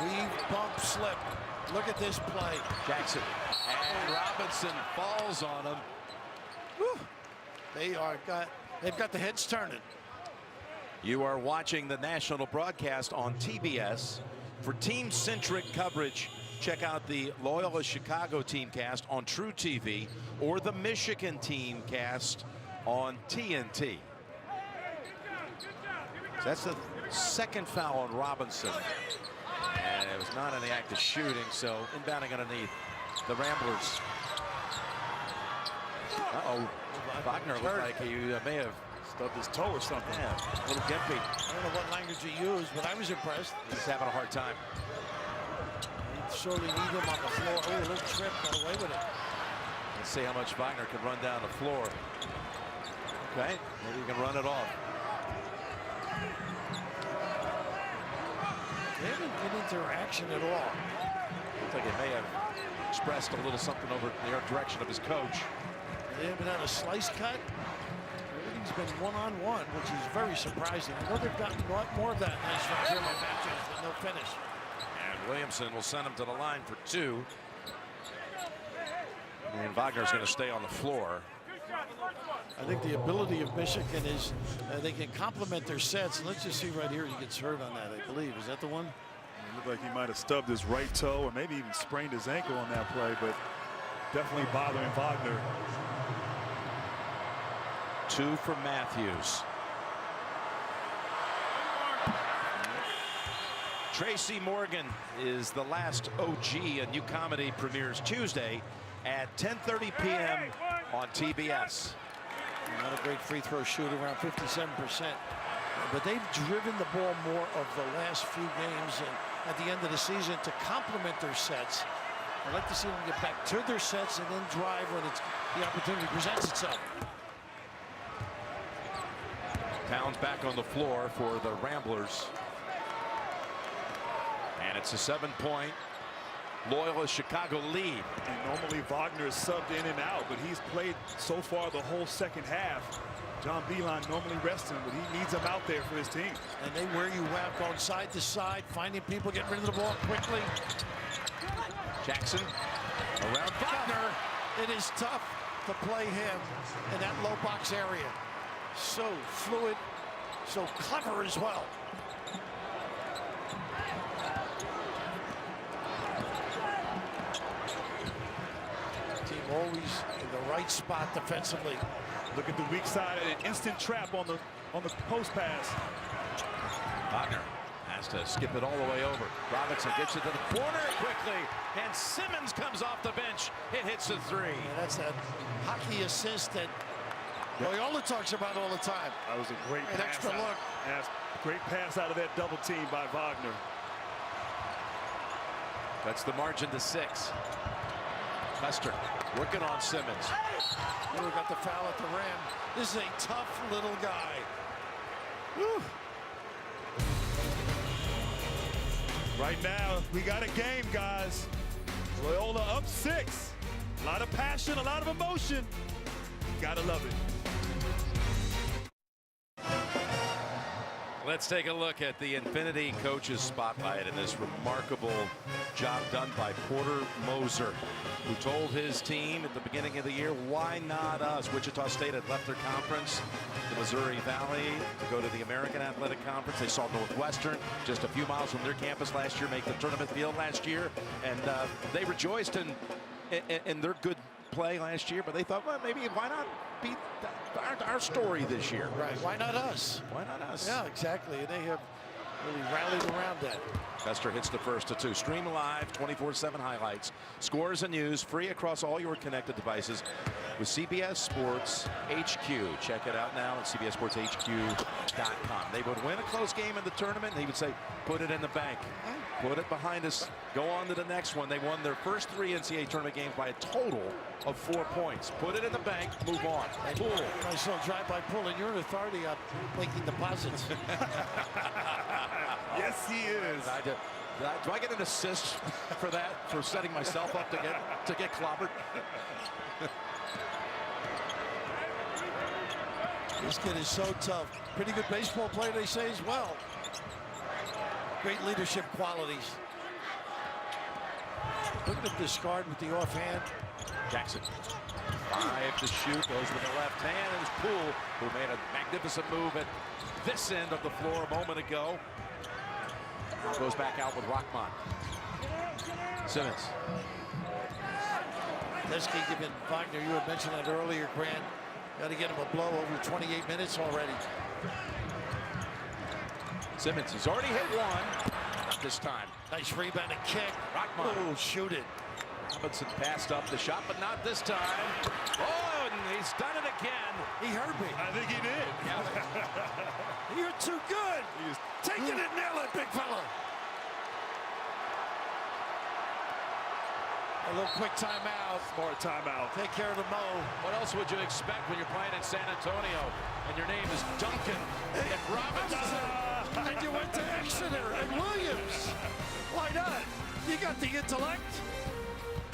Weave, bump, slip. Look at this play. Jackson. And Robinson falls on him. Whew. They've got the heads turning. You are watching the national broadcast on TBS. For team-centric coverage, check out the Loyola Chicago teamcast on True TV or the Michigan teamcast on TNT. So that's the second foul on Robinson. And it was not in the act of shooting, so inbounding underneath the Ramblers. Uh-oh. Wagner looked like he may have stubbed his toe or something. Yeah, a little gimpy. I don't know what language he used, but I was impressed. He's having a hard time. Surely need him on the floor. Oh, a little trip, got away with it. Let's see how much Wagner can run down the floor. Okay, maybe he can run it off. They didn't get interaction at all. Looks like he may have expressed a little something over in the direction of his coach. They haven't had a slice cut. Everything's been one-on-one, which is very surprising. I know they've gotten a lot more of that nice from German matches, but no finish. And Williamson will send him to the line for 2. And Wagner's going to stay on the floor. I think the ability of Michigan is they can complement their sets. Let's just see right here. He gets hurt on that, I believe. Is that the one? It looked like he might have stubbed his right toe or maybe even sprained his ankle on that play, but definitely bothering Wagner. 2 for Matthews. Tracy Morgan is the last OG. A new comedy premieres Tuesday at 10:30 p.m. on TBS. Not a great free throw shooter, around 57%. But they've driven the ball more of the last few games and at the end of the season to complement their sets. I'd like to see them get back to their sets and then drive when the opportunity presents itself. Towns back on the floor for the Ramblers. And it's a 7-point Loyola Chicago lead. And normally Wagner is subbed in and out, but he's played so far the whole second half. John Beilein normally rests him, but he needs him out there for his team. And they wear you out, going side to side, finding people, getting rid of the ball quickly. Jackson around Wagner. It is tough to play him in that low box area. So fluid, so clever as well. Team always in the right spot defensively. Look at the weak side, an instant trap on the post pass. Wagner has to skip it all the way over. Robinson gets it to the corner quickly, and Simmons comes off the bench. It hits a 3. Yeah, that's that hockey assist that Loyola talks about all the time. That was a great An pass extra look. Great pass out of that double team by Wagner. That's the margin to 6. Custer working on Simmons. We got the foul at the rim. This is a tough little guy. Whew. Right now, we got a game, guys. Loyola up 6. A lot of passion, a lot of emotion. Gotta love it. Let's take a look at the Infinity Coaches Spotlight and this remarkable job done by Porter Moser, who told his team at the beginning of the year, why not us? Wichita State had left their conference, the Missouri Valley, to go to the American Athletic Conference. They saw Northwestern just a few miles from their campus last year make the tournament field last year, and they rejoiced in their good play last year, but they thought, well, maybe why not beat our story this year? Right, why not us? Why not us? Yeah, exactly. And they have really rallied around that. Custer hits the first of 2. Stream live, 24/7 highlights, scores and news, free across all your connected devices with CBS Sports HQ. Check it out now at cbssportshq.com. They would win a close game in the tournament, and he would say, put it in the bank. Put it behind us. Go on to the next one. They won their first 3 NCAA tournament games by a total of 4 points. Put it in the bank. Move on. Pool. Nice little drive-by pull, and you're an authority on making deposits. Yes, he is. Do I get an assist for that, for setting myself up to get clobbered? This kid is so tough. Pretty good baseball player, they say, as well. Great leadership qualities. Look at the discard with the offhand. Jackson. 5 to shoot. Goes with the left hand. And it's Poole, who made a magnificent move at this end of the floor a moment ago. Goes back out with Rockmont. Simmons. Lesky giving Wagner, you had mentioned that earlier, Grant. Got to get him a blow over 28 minutes already. Simmons, he's already hit one. Not this time. Nice rebound and kick. Rockmont. Oh, shoot it. Robinson passed up the shot, but not this time. Oh, and he's done it again. He hurt me. I think he did. You're too good. Take it and nail it, big fella. A little quick timeout. Smart timeout. Take care of the Mo. What else would you expect when you're playing in San Antonio and your name is Duncan and Robinson? And you went to Exeter and Williams. Why not? You got the intellect.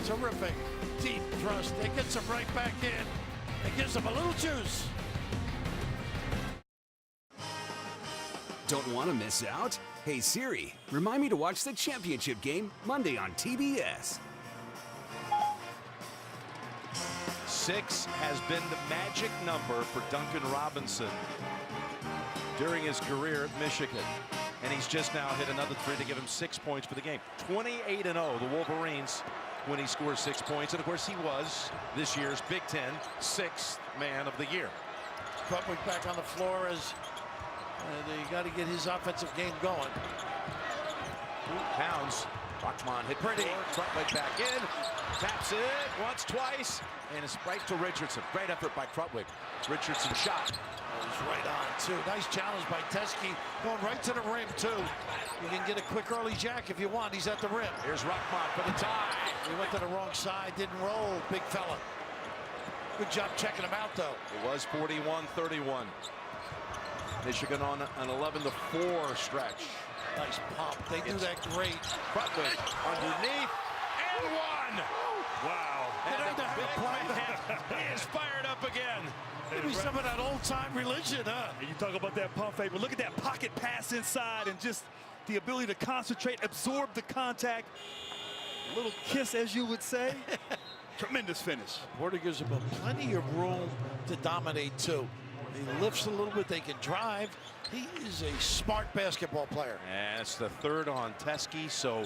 Terrific. Deep thrust. It gets him right back in. It gives him a little juice. Don't want to miss out? Hey Siri, remind me to watch the championship game Monday on TBS. 6 has been the magic number for Duncan Robinson during his career at Michigan. And he's just now hit another 3 to give him 6 points for the game. 28-0, the Wolverines, when he scores 6 points. And of course, he was this year's Big Ten 6th man of the year. Krupnik back on the floor as you got to get his offensive game going. Pounds. Bachman hit pretty. Krupnik back in. Taps it once, twice. And it's right to Richardson. Great effort by Krupnik. Richardson shot. He's right on, too. Nice challenge by Teskey. Going right to the rim, too. You can get a quick early jack if you want. He's at the rim. Here's Rockmont for the tie. He went to the wrong side. Didn't roll. Big fella. Good job checking him out, though. It was 41-31. Michigan on an 11-4 stretch. Nice pump. They do that great. Krupnik underneath and one. Wow. And the big play is fired up again. Maybe some of that old-time religion, huh? And you talk about that pump fake, but look at that pocket pass inside and just the ability to concentrate, absorb the contact. A little kiss, as you would say. Tremendous finish. Porter gives them plenty of room to dominate, too. He lifts a little bit. They can drive. He is a smart basketball player. And it's the 3rd on Teskey, so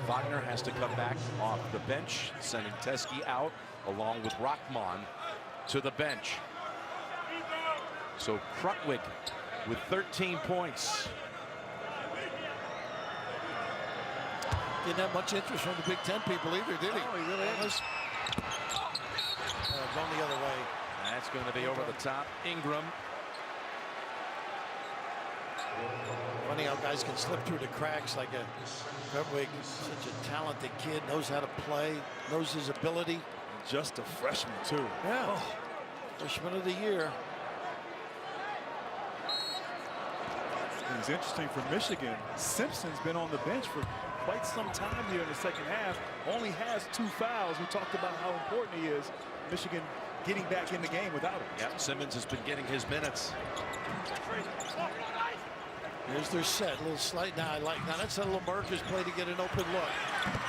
Wagner has to come back off the bench, sending Teskey out along with Rockman to the bench. So Krupnik with 13 points. Didn't have much interest from the Big Ten people either, did he? Oh, he really was. Going the other way. That's going to be over the top. Ingram. Funny how guys can slip through the cracks like a Krupnik. Such a talented kid, knows how to play, knows his ability. Just a freshman, too. Yeah. Oh. Freshman of the year. It's interesting for Michigan. Simpson's been on the bench for quite some time here in the second half. Only has 2 fouls. We talked about how important he is. Michigan getting back in the game without him. Yep, Simmons has been getting his minutes. Here's their set. A little slight. Now, now that's a little Merkers play to get an open look.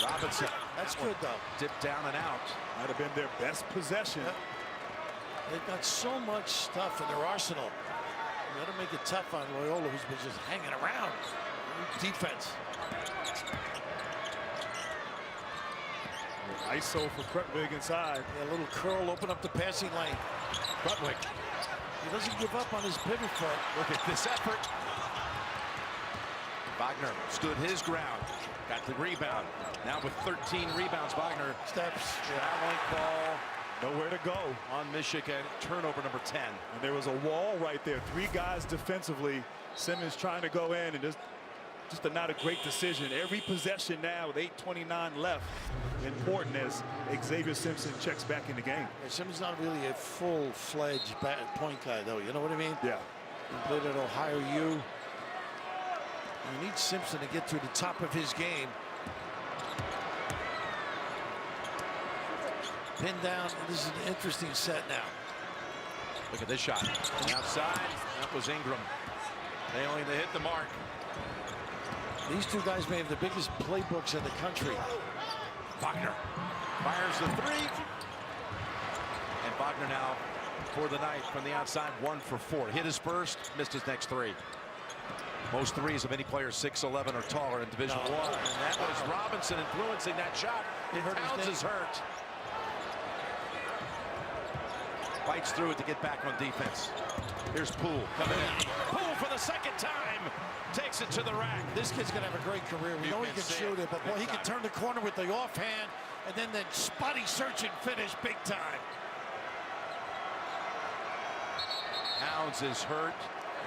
Robinson. That's good, though. Dipped down and out. Might have been their best possession. Yep. They've got so much stuff in their arsenal. You got to make it tough on Loyola, who's been just hanging around. Defense. ISO for Krupnik inside. Yeah, a little curl, open up the passing lane. Krupnik. He doesn't give up on his pivot foot. Look at this effort. Wagner stood his ground. Got the rebound. Now with 13 rebounds, Wagner steps. Traveling ball. Nowhere to go. On Michigan. Turnover number 10. And there was a wall right there. 3 guys defensively. Simmons trying to go in and just not a great decision. Every possession now with 8:29 left. Important as Xavier Simpson checks back in the game. Yeah, Simmons not really a full-fledged point guy, though. You know what I mean? Yeah. He played at Ohio U. You need Simpson to get to the top of his game. Pinned down. This is an interesting set now. Look at this shot. On the outside. That was Ingram. Failing to hit the mark. These 2 guys may have the biggest playbooks in the country. Wagner fires the 3. And Wagner now for the night from the outside, 1 for 4. Hit his first, missed his next 3. Most threes of any player 6'11" or taller in Division I. And that was Robinson influencing that shot. Towns is hurt. Fights through it to get back on defense. Here's Poole coming in. Poole for the 2nd time. Takes it to the rack. This kid's going to have a great career. We know he can shoot it, but boy, he can turn the corner with the offhand and then the spotty search and finish big time. Towns is hurt.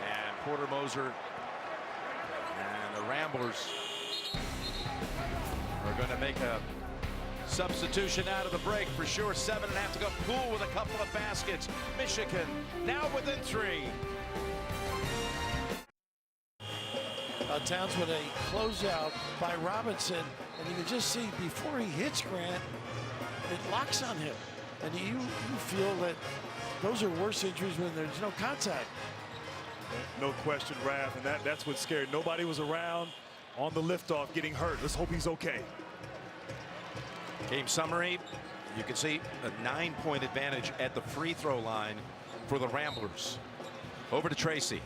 And Porter Moser and the Ramblers are going to make a Substitution out of the break for sure. 7.5 to go. Poole with a couple of baskets. Michigan now within 3. Towns with a closeout by Robinson, and you can just see before he hits Grant, it locks on him. And you feel that those are worse injuries when there's no contact. No question, Raph, and that's what's scary. Nobody was around on the liftoff getting hurt. Let's hope he's okay. Game summary. You can see a 9-point advantage at the free throw line for the Ramblers. Over to Tracy.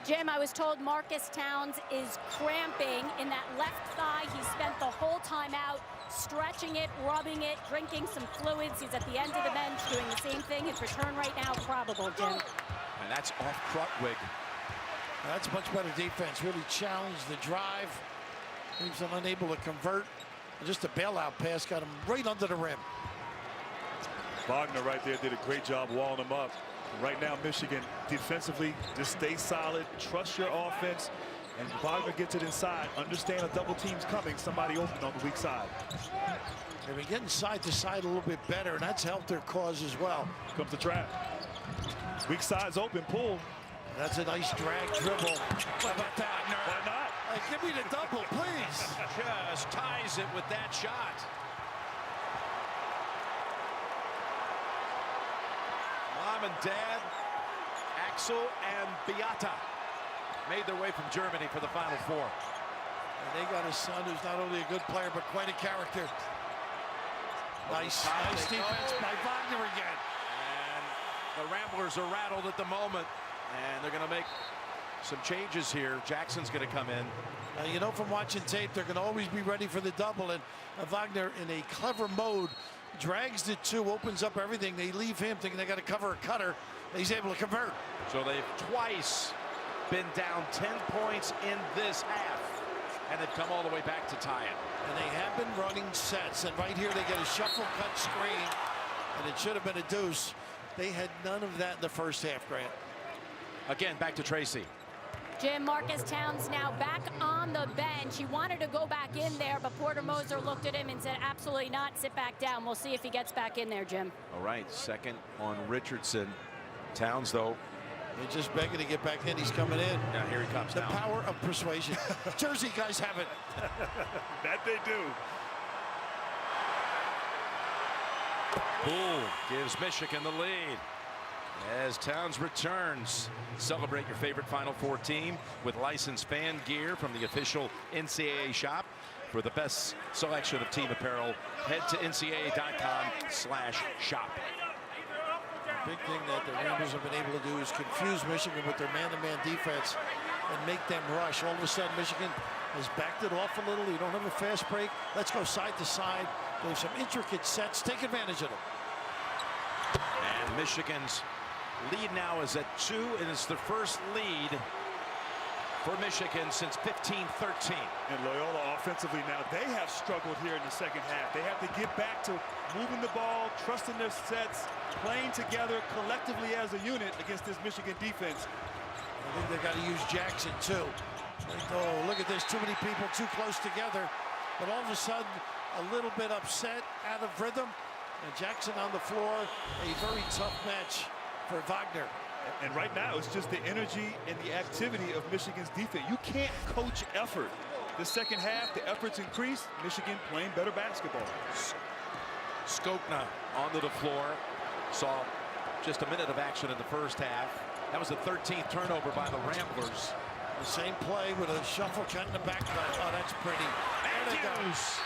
Jim, I was told Marcus Towns is cramping in that left thigh. He spent the whole time out stretching it, rubbing it, drinking some fluids. He's at the end of the bench doing the same thing. His return right now probable, Jim. And that's off Krutwig. That's much better defense. Really challenged the drive. Leaves him unable to convert. And just a bailout pass got him right under the rim. Wagner right there did a great job walling him up. Right now, Michigan defensively, just stay solid, trust your offense, and Wagner gets it inside. Understand a double team's coming, somebody open on the weak side. They've been getting side to side a little bit better, and that's helped their cause as well. Comes the trap. Weak side's open, pull. That's a nice drag dribble. What about that? Why not? Hey, give me the double, please. Just ties it with that shot. Mom and Dad, Axel and Beata, made their way from Germany for the Final Four. And they got a son who's not only a good player, but quite a character. Nice defense by Wagner again. And the Ramblers are rattled at the moment, and they're going to make some changes here. Jackson's going to come in. You know from watching tape, they're going to always be ready for the double, and Wagner in a clever mode drags the 2, opens up everything. They leave him thinking they got to cover a cutter. He's able to convert. So they've twice been down 10 points in this half, and they've come all the way back to tie it. And they have been running sets, and right here they get a shuffle cut screen, and it should have been a deuce. They had none of that in the first half, Grant. Again, back to Tracy. Jim, Marcus Towns now back on the bench. He wanted to go back in there, but Porter Moser looked at him and said, absolutely not, sit back down. We'll see if he gets back in there, Jim. All right, second on Richardson. Towns, though. He's just begging to get back in. He's coming in. Now here he comes The down. power of persuasion. Jersey guys have it. That they do. Poole gives Michigan the lead. As Towns returns, celebrate your favorite Final Four team with licensed fan gear from the official NCAA shop. For the best selection of team apparel, head to ncaa.com/shop. Big thing that the Ramblers have been able to do is confuse Michigan with their man-to-man defense and make them rush. All of a sudden, Michigan has backed it off a little. You don't have a fast break. Let's go side to side. There's some intricate sets. Take advantage of them. And Michigan's lead now is at 2, and it's the first lead for Michigan since 15-13. And Loyola offensively now, they have struggled here in the second half. They have to get back to moving the ball, trusting their sets, playing together collectively as a unit against this Michigan defense. I think they've got to use Jackson, too. Oh, look at this. Too many people too close together. But all of a sudden, a little bit upset, out of rhythm. And Jackson on the floor, a very tough match for Wagner. And right now, it's just the energy and the activity of Michigan's defense. You can't coach effort. The second half, the efforts increased. Michigan playing better basketball. Skokna onto the floor. Saw just a minute of action in the first half. That was the 13th turnover by the Ramblers. The same play with a shuffle cut in the backline. Oh, that's pretty. Matthews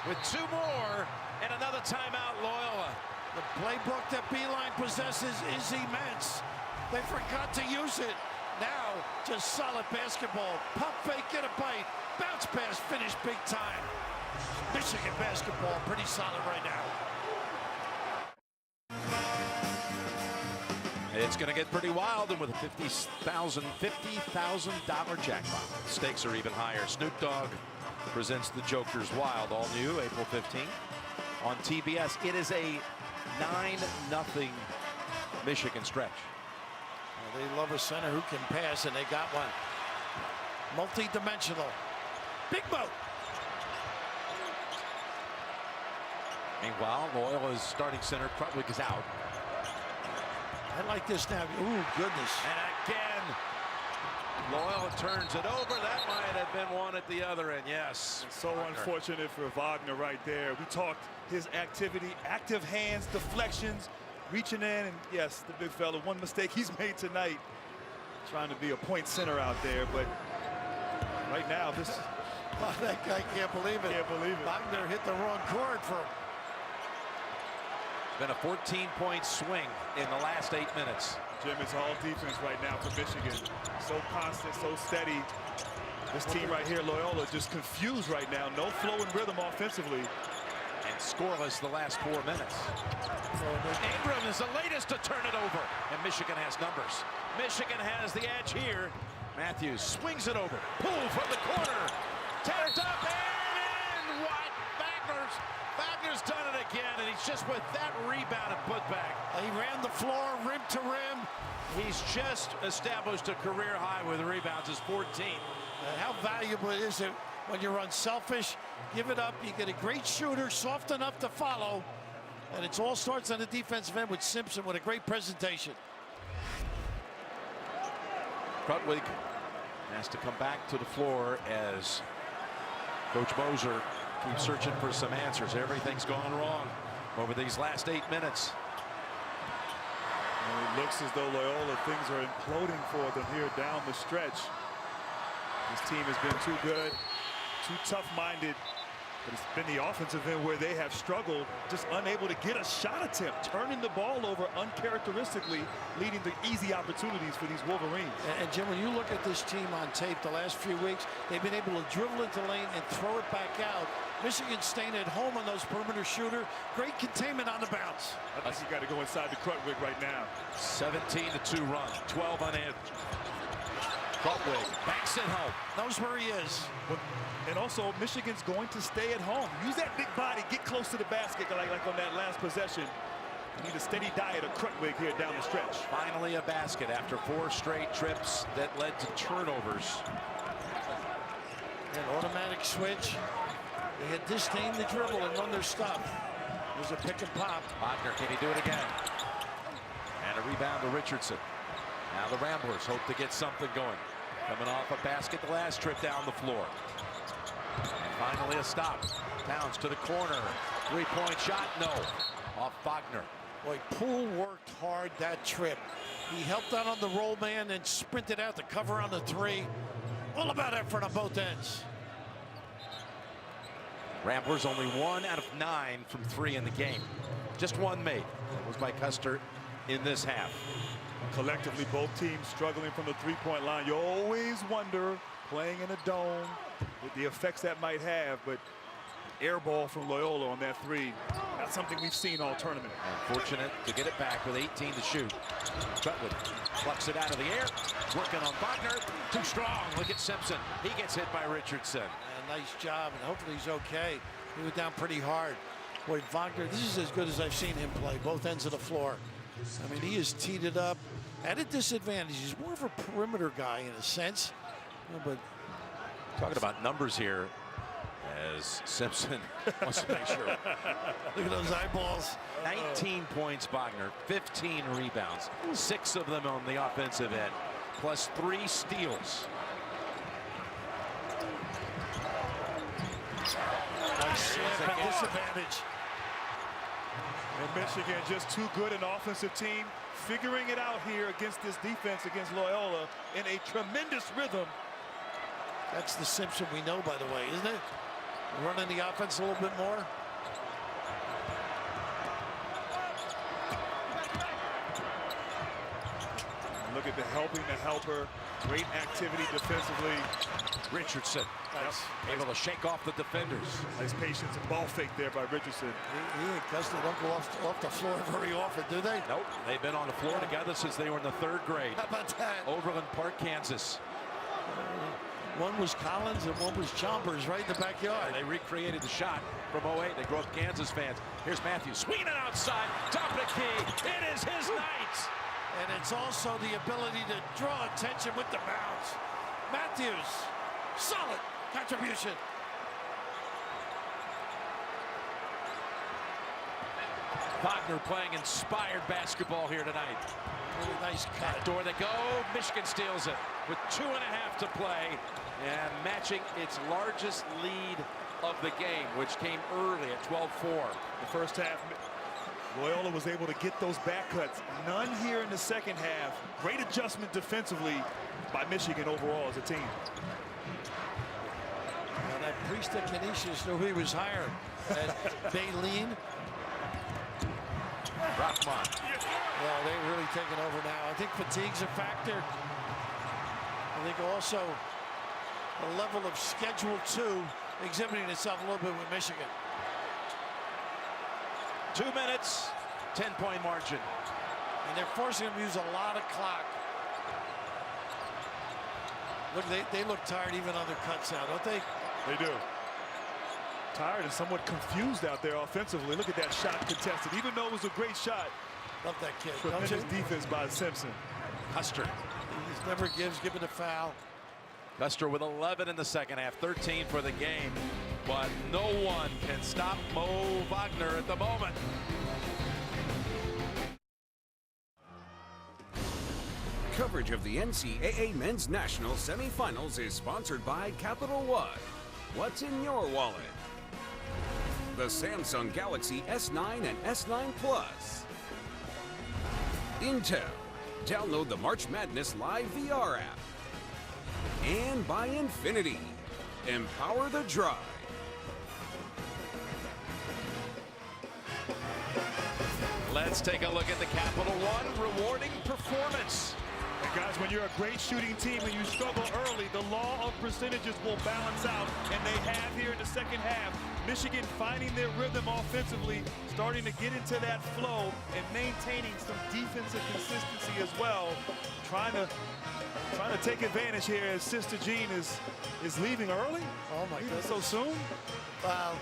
with 2 more and another timeout, Loyola. The playbook that Beeline possesses is immense. They forgot to use it. Now, just solid basketball. Pump fake, get a bite. Bounce pass, finish big time. Michigan basketball, pretty solid right now. It's going to get pretty wild, and with a $50,000 jackpot, stakes are even higher. Snoop Dogg presents the Joker's Wild, all new, April 15th on TBS. It is a 9-0 Michigan stretch. Well, they love a center who can pass, and they got one. Multi-dimensional. Big boat. Meanwhile, Loyola's starting center Krutwig is out. I like this now. Ooh, goodness. And again, Loyola turns it over. That might have been one at the other end. Yes. So unfortunate for Wagner right there. We talked his activity, active hands, deflections, reaching in, and yes, the big fella, one mistake he's made tonight, trying to be a point center out there, but right now this. Oh, that guy can't believe it. Can't believe it. Wagner hit the wrong chord for him. Been a 14-point swing in the last 8 minutes. Jim, it's all defense right now for Michigan. So constant, so steady. This team right here, Loyola, just confused right now. No flow and rhythm offensively. And scoreless the last 4 minutes. Ingram is the latest to turn it over. And Michigan has numbers. Michigan has the edge here. Matthews swings it over. Pull from the corner. Tapped up and in. What? Wagner's done it again, and he's just with that rebound and put back. He ran the floor rim to rim. He's just established a career high with rebounds, his 14. How valuable is it when you're unselfish? Give it up. You get a great shooter, soft enough to follow, and it all starts on the defensive end with Simpson with a great presentation. Krutwig has to come back to the floor as Coach Moser keeps searching for some answers. Everything's gone wrong over these last 8 minutes. And it looks as though Loyola, things are imploding for them here down the stretch. This team has been too good, too tough-minded. But it's been the offensive end where they have struggled, just unable to get a shot attempt, turning the ball over uncharacteristically, leading to easy opportunities for these Wolverines. And Jim, when you look at this team on tape the last few weeks, they've been able to dribble into lane and throw it back out. Michigan staying at home on those perimeter shooter. Great containment on the bounce. I think you got to go inside the Krutwig right now. 17-2 run, 12 unanswered. Krutwig backs it home. Knows where he is. And also, Michigan's going to stay at home. Use that big body, get close to the basket like on that last possession. You need a steady diet of Krutwig here down the stretch. Finally a basket after 4 straight trips that led to turnovers. An automatic switch. They had disdained the dribble and run their stuff. There's a pick and pop. Wagner, can he do it again? And a rebound to Richardson. Now the Ramblers hope to get something going. Coming off a basket the last trip down the floor. And finally a stop. Towns to the corner. 3-point shot, no. Off Wagner. Boy, Poole worked hard that trip. He helped out on the roll man and sprinted out to cover on the 3. All about effort on both ends. Ramblers only 1 out of 9 from 3 in the game. Just 1 made. That was by Custer in this half. Collectively, both teams struggling from the 3-point line. You always wonder, playing in a dome, with the effects that might have, but air ball from Loyola on that 3. Not something we've seen all tournament. Fortunate to get it back with 18 to shoot. Krutwig plucks it out of the air. Working on Wagner. Too strong. Look at Simpson. He gets hit by Richardson. Nice job, and hopefully he's okay. He went down pretty hard. Boy, Wagner, this is as good as I've seen him play, both ends of the floor. I mean, he has teed it up at a disadvantage. He's more of a perimeter guy in a sense. But talking about numbers here, as Simpson wants to make sure. Look at those eyeballs. 19 points, Wagner, 15 rebounds, 6 of them on the offensive end, plus 3 steals. Nice slip at disadvantage. And Michigan just too good an offensive team, figuring it out here against this defense against Loyola in a tremendous rhythm. That's the Simpson we know, by the way, isn't it? Running the offense a little bit more. Look at the helping the helper. Great activity defensively. Richardson. Nice. Able to shake off the defenders. Nice patience and ball fake there by Richardson. He and Custer don't go off the floor very often, do they? Nope. They've been on the floor together since they were in the 3rd grade. How about that? Overland Park, Kansas. One was Collins and one was Chalmers right in the backyard. They recreated the shot from 08. They grew up Kansas fans. Here's Matthews swinging it outside. Top of the key. It is his night. And it's also the ability to draw attention with the bounce. Matthews, solid contribution. Wagner playing inspired basketball here tonight. Really nice cut. Door they go. Michigan steals it with 2.5 to play and matching its largest lead of the game, which came early at 12-4. The first half, Loyola was able to get those back cuts. None here in the second half. Great adjustment defensively by Michigan overall as a team. And that priest of Canisius knew he was hired. That Baleen. Rockmont. Yeah, they're really taking over now. I think fatigue's a factor. I think also the level of Schedule 2 exhibiting itself a little bit with Michigan. 2 minutes, 10-point margin. And they're forcing them to use a lot of clock. Look, they look tired even on their cuts now, don't they? They do. Tired and somewhat confused out there offensively. Look at that shot contested. Even though it was a great shot. Love that kid. Tremendous defense by Simpson. Custer. He never gives, give it a foul. Custer with 11 in the second half, 13 for the game. But no one can stop Mo Wagner at the moment. Coverage of the NCAA Men's National Semifinals is sponsored by Capital One. What's in your wallet? The Samsung Galaxy S9 and S9 Plus. Intel. Download the March Madness Live VR app. And by Infinity. Empower the drive. Let's take a look at the Capital One rewarding performance. And guys, when you're a great shooting team and you struggle early, the law of percentages will balance out, and they have here in the second half. Michigan finding their rhythm offensively, starting to get into that flow and maintaining some defensive consistency as well. Trying to take advantage here as Sister Jean is leaving early. Oh my goodness. So soon? Wow.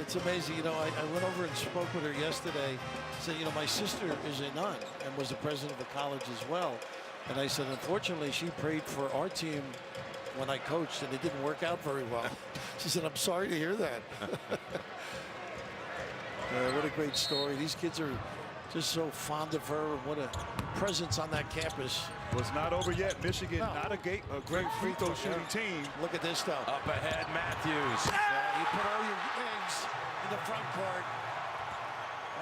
It's amazing. You know, I went over and spoke with her yesterday. Said, you know, my sister is a nun and was the president of the college as well. And I said, unfortunately, she prayed for our team when I coached, and it didn't work out very well. She said, I'm sorry to hear that. What a great story. These kids are just so fond of her, and what a presence on that campus. Well, it's not over yet. Michigan, not a great free throw shooting team. Look at this stuff. Up ahead, Matthews. Yeah, you put all your eggs in the front court.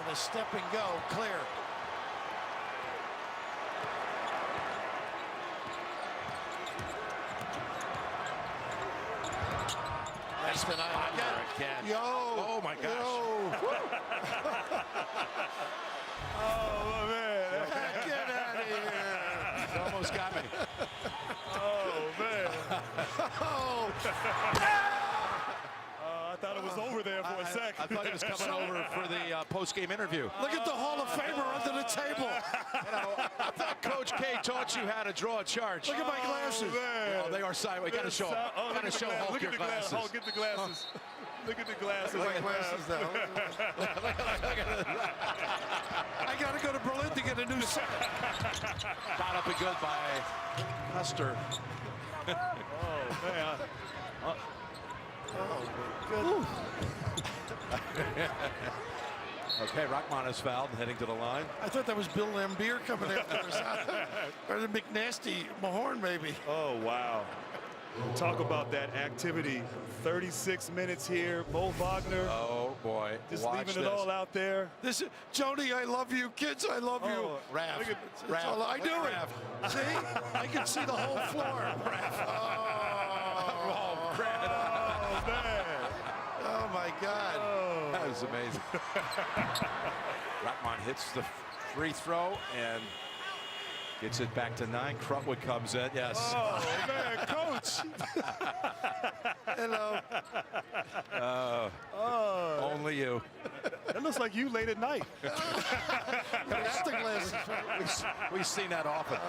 On a step and go, clear. Nice tonight. Again. Yo. Oh my gosh. Oh man. Get out of here. You almost got me. Oh man. Oh. I thought it was over there for a second. I thought he was coming over for the post-game interview. Look at the Hall of Famer under the table. You know, I thought Coach K taught you how to draw a charge. Look at my glasses. Oh, they are sideways. Got to show. Got to show Hulk your glasses. Oh, get the glasses. Look at the glasses. Look at my glasses now. I got to go to Berlin to get a new set. Shot up and good by Custer. Oh man. Oh, my goodness. Okay, Rockmont is fouled, heading to the line. I thought that was Bill Lambier coming after us. Or the McNasty Mahorn, maybe. Oh, wow. Talk about that activity. 36 minutes here. Mo Wagner. Oh, boy. Just leaving it all out there. This is, Jody, I love you. Kids, I love you. Raph. Raph. I do it. See? I can see the whole floor. Raph. Oh, crap. Oh, my God. Oh. That was amazing. Rockmont hits the free throw and gets it back to 9. Crutwood comes in. Yes. Oh, man, Coach. Hello. Only you. That looks like you late at night. That's the glasses. We've seen that often.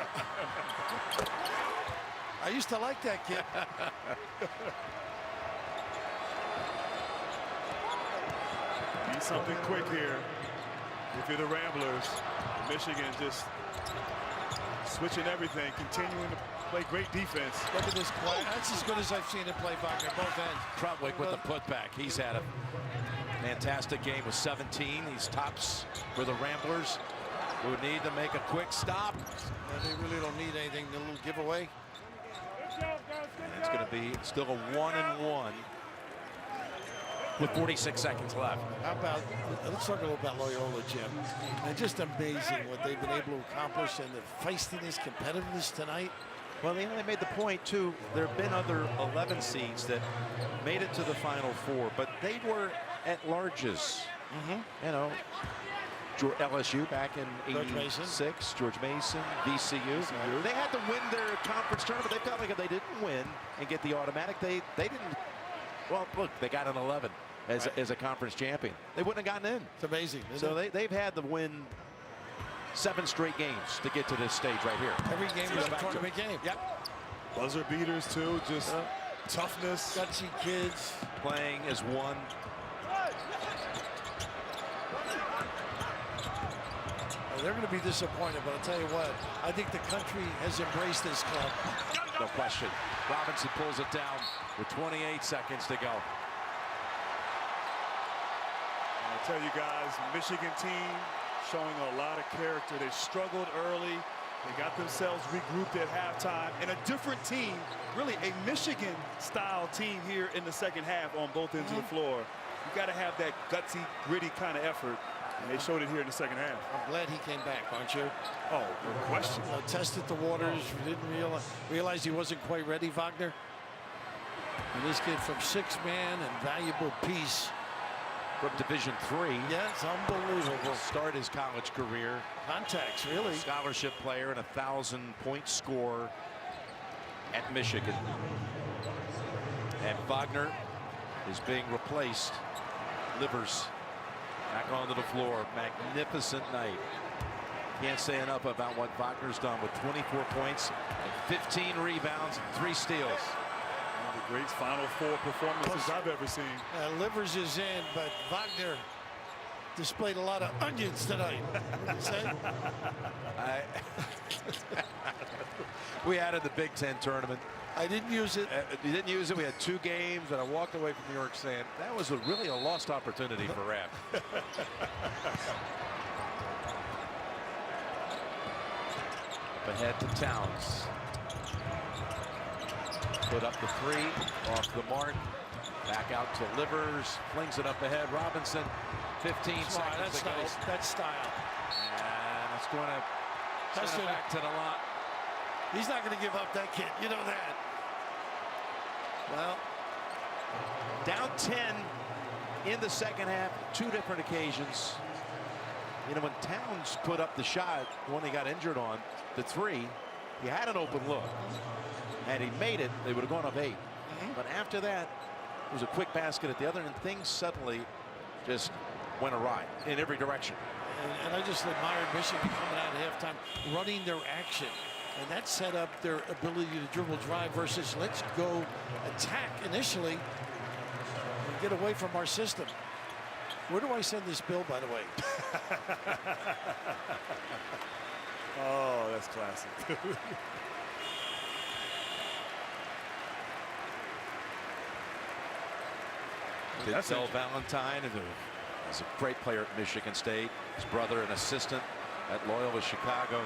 I used to like that kid. Need something quick here. If you're the Ramblers, Michigan just switching everything, continuing to play great defense. Look at this play. That's as good as I've seen it play Wagner, both ends. Crutwick with the putback. He's had a Fantastic game with 17. These tops for the Ramblers, who need to make a quick stop. They really don't need anything. A little giveaway. And it's going to be still a 1-1 with 46 seconds left. How about, let's talk a little about Loyola, Jim. And just amazing what they've been able to accomplish and the feistiness, competitiveness tonight. Well, they only made the point, too. There have been other 11 seeds that made it to the Final Four, but they were at larges. You know, LSU back in '86, George Mason, VCU. They had to win their conference tournament. They felt like if they didn't win and get the automatic, they didn't. Well, look, they got an 11 as a conference champion. They wouldn't have gotten in. It's amazing. So they've had to win 7 straight games to get to this stage right here. Every game is a tournament game. Yep. Buzzer beaters, too. Just toughness. Gutsy kids. Playing as one. They're going to be disappointed, but I'll tell you what, I think the country has embraced this club. No question. Robinson pulls it down with 28 seconds to go. I'll tell you guys, Michigan team showing a lot of character. They struggled early. They got themselves regrouped at halftime. And a different team, really a Michigan-style team here in the second half on both ends of the floor. You got to have that gutsy, gritty kind of effort. And they showed it here in the second half. I'm glad he came back, aren't you? Oh, no question. Tested the waters, didn't realize he wasn't quite ready, Wagner. And this kid from 6-man and valuable piece. From Division III. Yes, unbelievable. Start his college career. Contacts, really. Scholarship player and a 1,000-point scorer at Michigan. And Wagner is being replaced. Livers back onto the floor. Magnificent night. Can't say enough about what Wagner's done with 24 points, 15 rebounds, 3 steals. One of the great Final Four performances I've ever seen. Livers is in, but Wagner displayed a lot of onions tonight. We added the Big Ten tournament. I didn't use it. You didn't use it. We had 2 games, and I walked away from New York saying that was really a lost opportunity for Rapp. Up ahead to Towns. Put up the 3, off the mark. Back out to Livers, flings it up ahead. Robinson, 15 seconds that's to go. nice. That's style. And it's going to send it back to the line. He's not going to give up that kid. You know that. Well, down 10 in the second half, 2 different occasions. You know, when Towns put up the shot, the one he got injured on, the 3, he had an open look. And he made it, they would have gone up 8. But after that, it was a quick basket at the other, and things suddenly just went awry in every direction. And I just admired Michigan coming out at halftime, running their action. And that set up their ability to dribble drive versus let's go attack initially and get away from our system. Where do I send this bill, by the way? Oh, that's classic. Denzel Valentine, who is a great player at Michigan State. His brother, an assistant at Loyola, Chicago.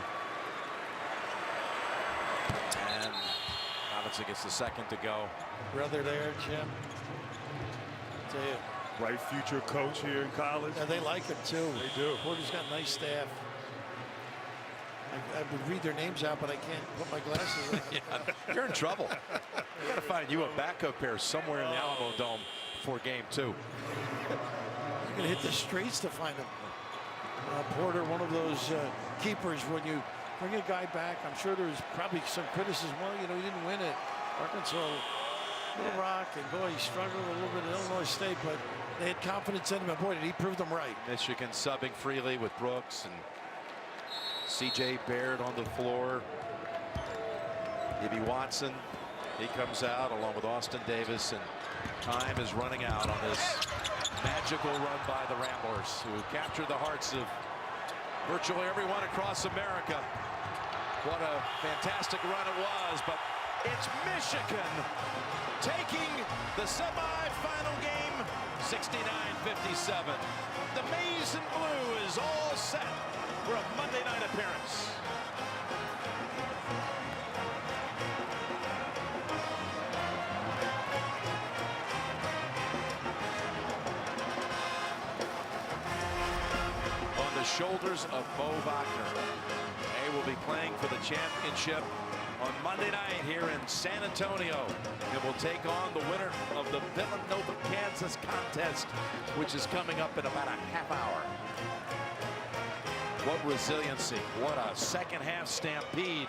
And Robinson gets the second to go. Brother there, Jim. Tell you. Right future coach here in college. Yeah, they like him too. They do. Porter's got a nice staff. I would read their names out, but I can't put my glasses on. Yeah, you're in trouble. You got to find you a backup pair somewhere in the Alamo Dome for game 2. You're going to hit the streets to find him. Porter, one of those keepers. When you bring a guy back, I'm sure there's probably some criticism. Well, you know, he didn't win it. Arkansas, Little Rock, and boy, he struggled a little bit at Illinois State, but they had confidence in him, and boy, did he prove them right. Michigan subbing freely with Brooks and C.J. Baird on the floor. Ivy Watson, he comes out along with Austin Davis, and time is running out on this magical run by the Ramblers, who captured the hearts of virtually everyone across America. What a fantastic run it was, but it's Michigan taking the semifinal game 69-57. The maize and blue is all set for a Monday night appearance. On the shoulders of Mo Wagner. They will be playing for the championship on Monday night here in San Antonio. It will take on the winner of the Villanova-Kansas contest, which is coming up in about a half hour. What resiliency, what a second half stampede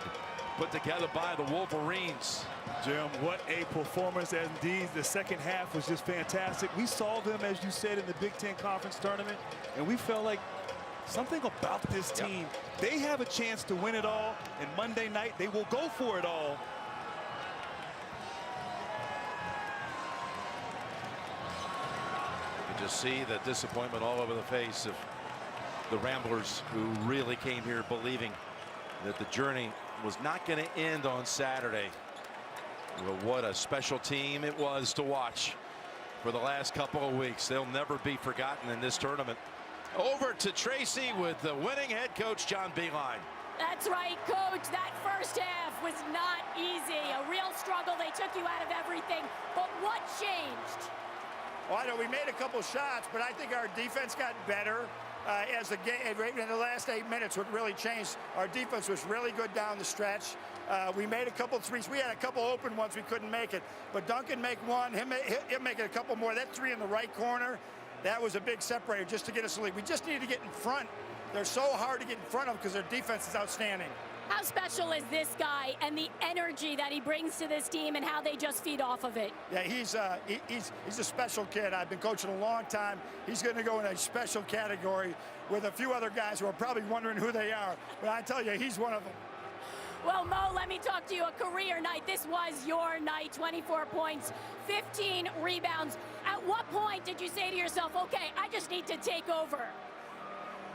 put together by the Wolverines. Jim, what a performance indeed. The second half was just fantastic. We saw them, as you said, in the Big Ten Conference tournament, and we felt like something about this team. They have a chance to win it all, and Monday night they will go for it all. You can just see the disappointment all over the face of the Ramblers, who really came here believing that the journey was not going to end on Saturday. Well, what a special team it was to watch for the last couple of weeks. They'll never be forgotten in this tournament. Over to Tracy with the winning head coach, John Beilein. That's right, Coach. That first half was not easy. A real struggle. They took you out of everything. But what changed? Well, I know we made a couple shots, but I think our defense got better as the game. In the last 8 minutes, what really changed, our defense was really good down the stretch. We made a couple threes. We had a couple open ones we couldn't make it. But Duncan make one, him make it a couple more. That three in the right corner, that was a big separator just to get us a lead. We just needed to get in front. They're so hard to get in front of them because their defense is outstanding. How special is this guy and the energy that he brings to this team and how they just feed off of it? Yeah, he's a special kid. I've been coaching a long time. He's going to go in a special category with a few other guys who are probably wondering who they are. But I tell you, he's one of them. Well, Mo, let me talk to you. A career night. This was your night. 24 points, 15 rebounds. At what point did you say to yourself, okay, I just need to take over?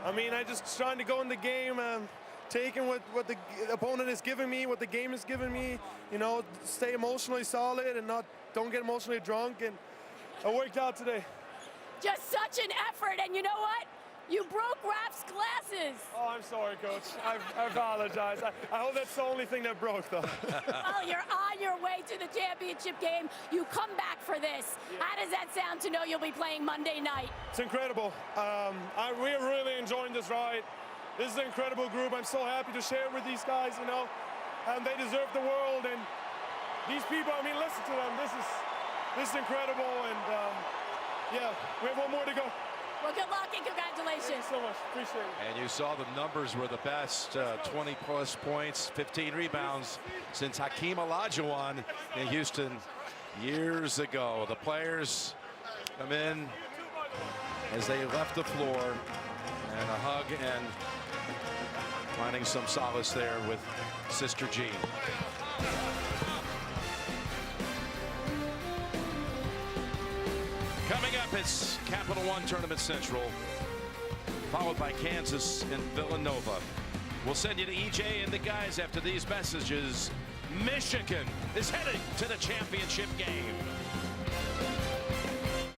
I mean, I just trying to go in the game and taking what the opponent is giving me, what the game is giving me, you know, stay emotionally solid and don't get emotionally drunk, and I worked out today. Just such an effort, and you know what? You broke Raf's glasses. Oh, I'm sorry, Coach. I apologize. I hope that's the only thing that broke, though. Well, you're on your way to the championship game. You come back for this. Yeah. How does that sound to know you'll be playing Monday night? It's incredible. We're really enjoying this ride. This is an incredible group. I'm so happy to share with these guys, you know, and they deserve the world. And these people, I mean, listen to them. This is incredible. And yeah, we have one more to go. Well, good luck and congratulations. Thank you so much. Appreciate it. And you saw the numbers were the best, 20-plus points, 15 rebounds since Hakeem Olajuwon in Houston years ago. The players come in as they left the floor, and a hug and finding some solace there with Sister Jean. Coming up, it's Capital One Tournament Central, followed by Kansas and Villanova. We'll send you to EJ and the guys after these messages. Michigan is heading to the championship game.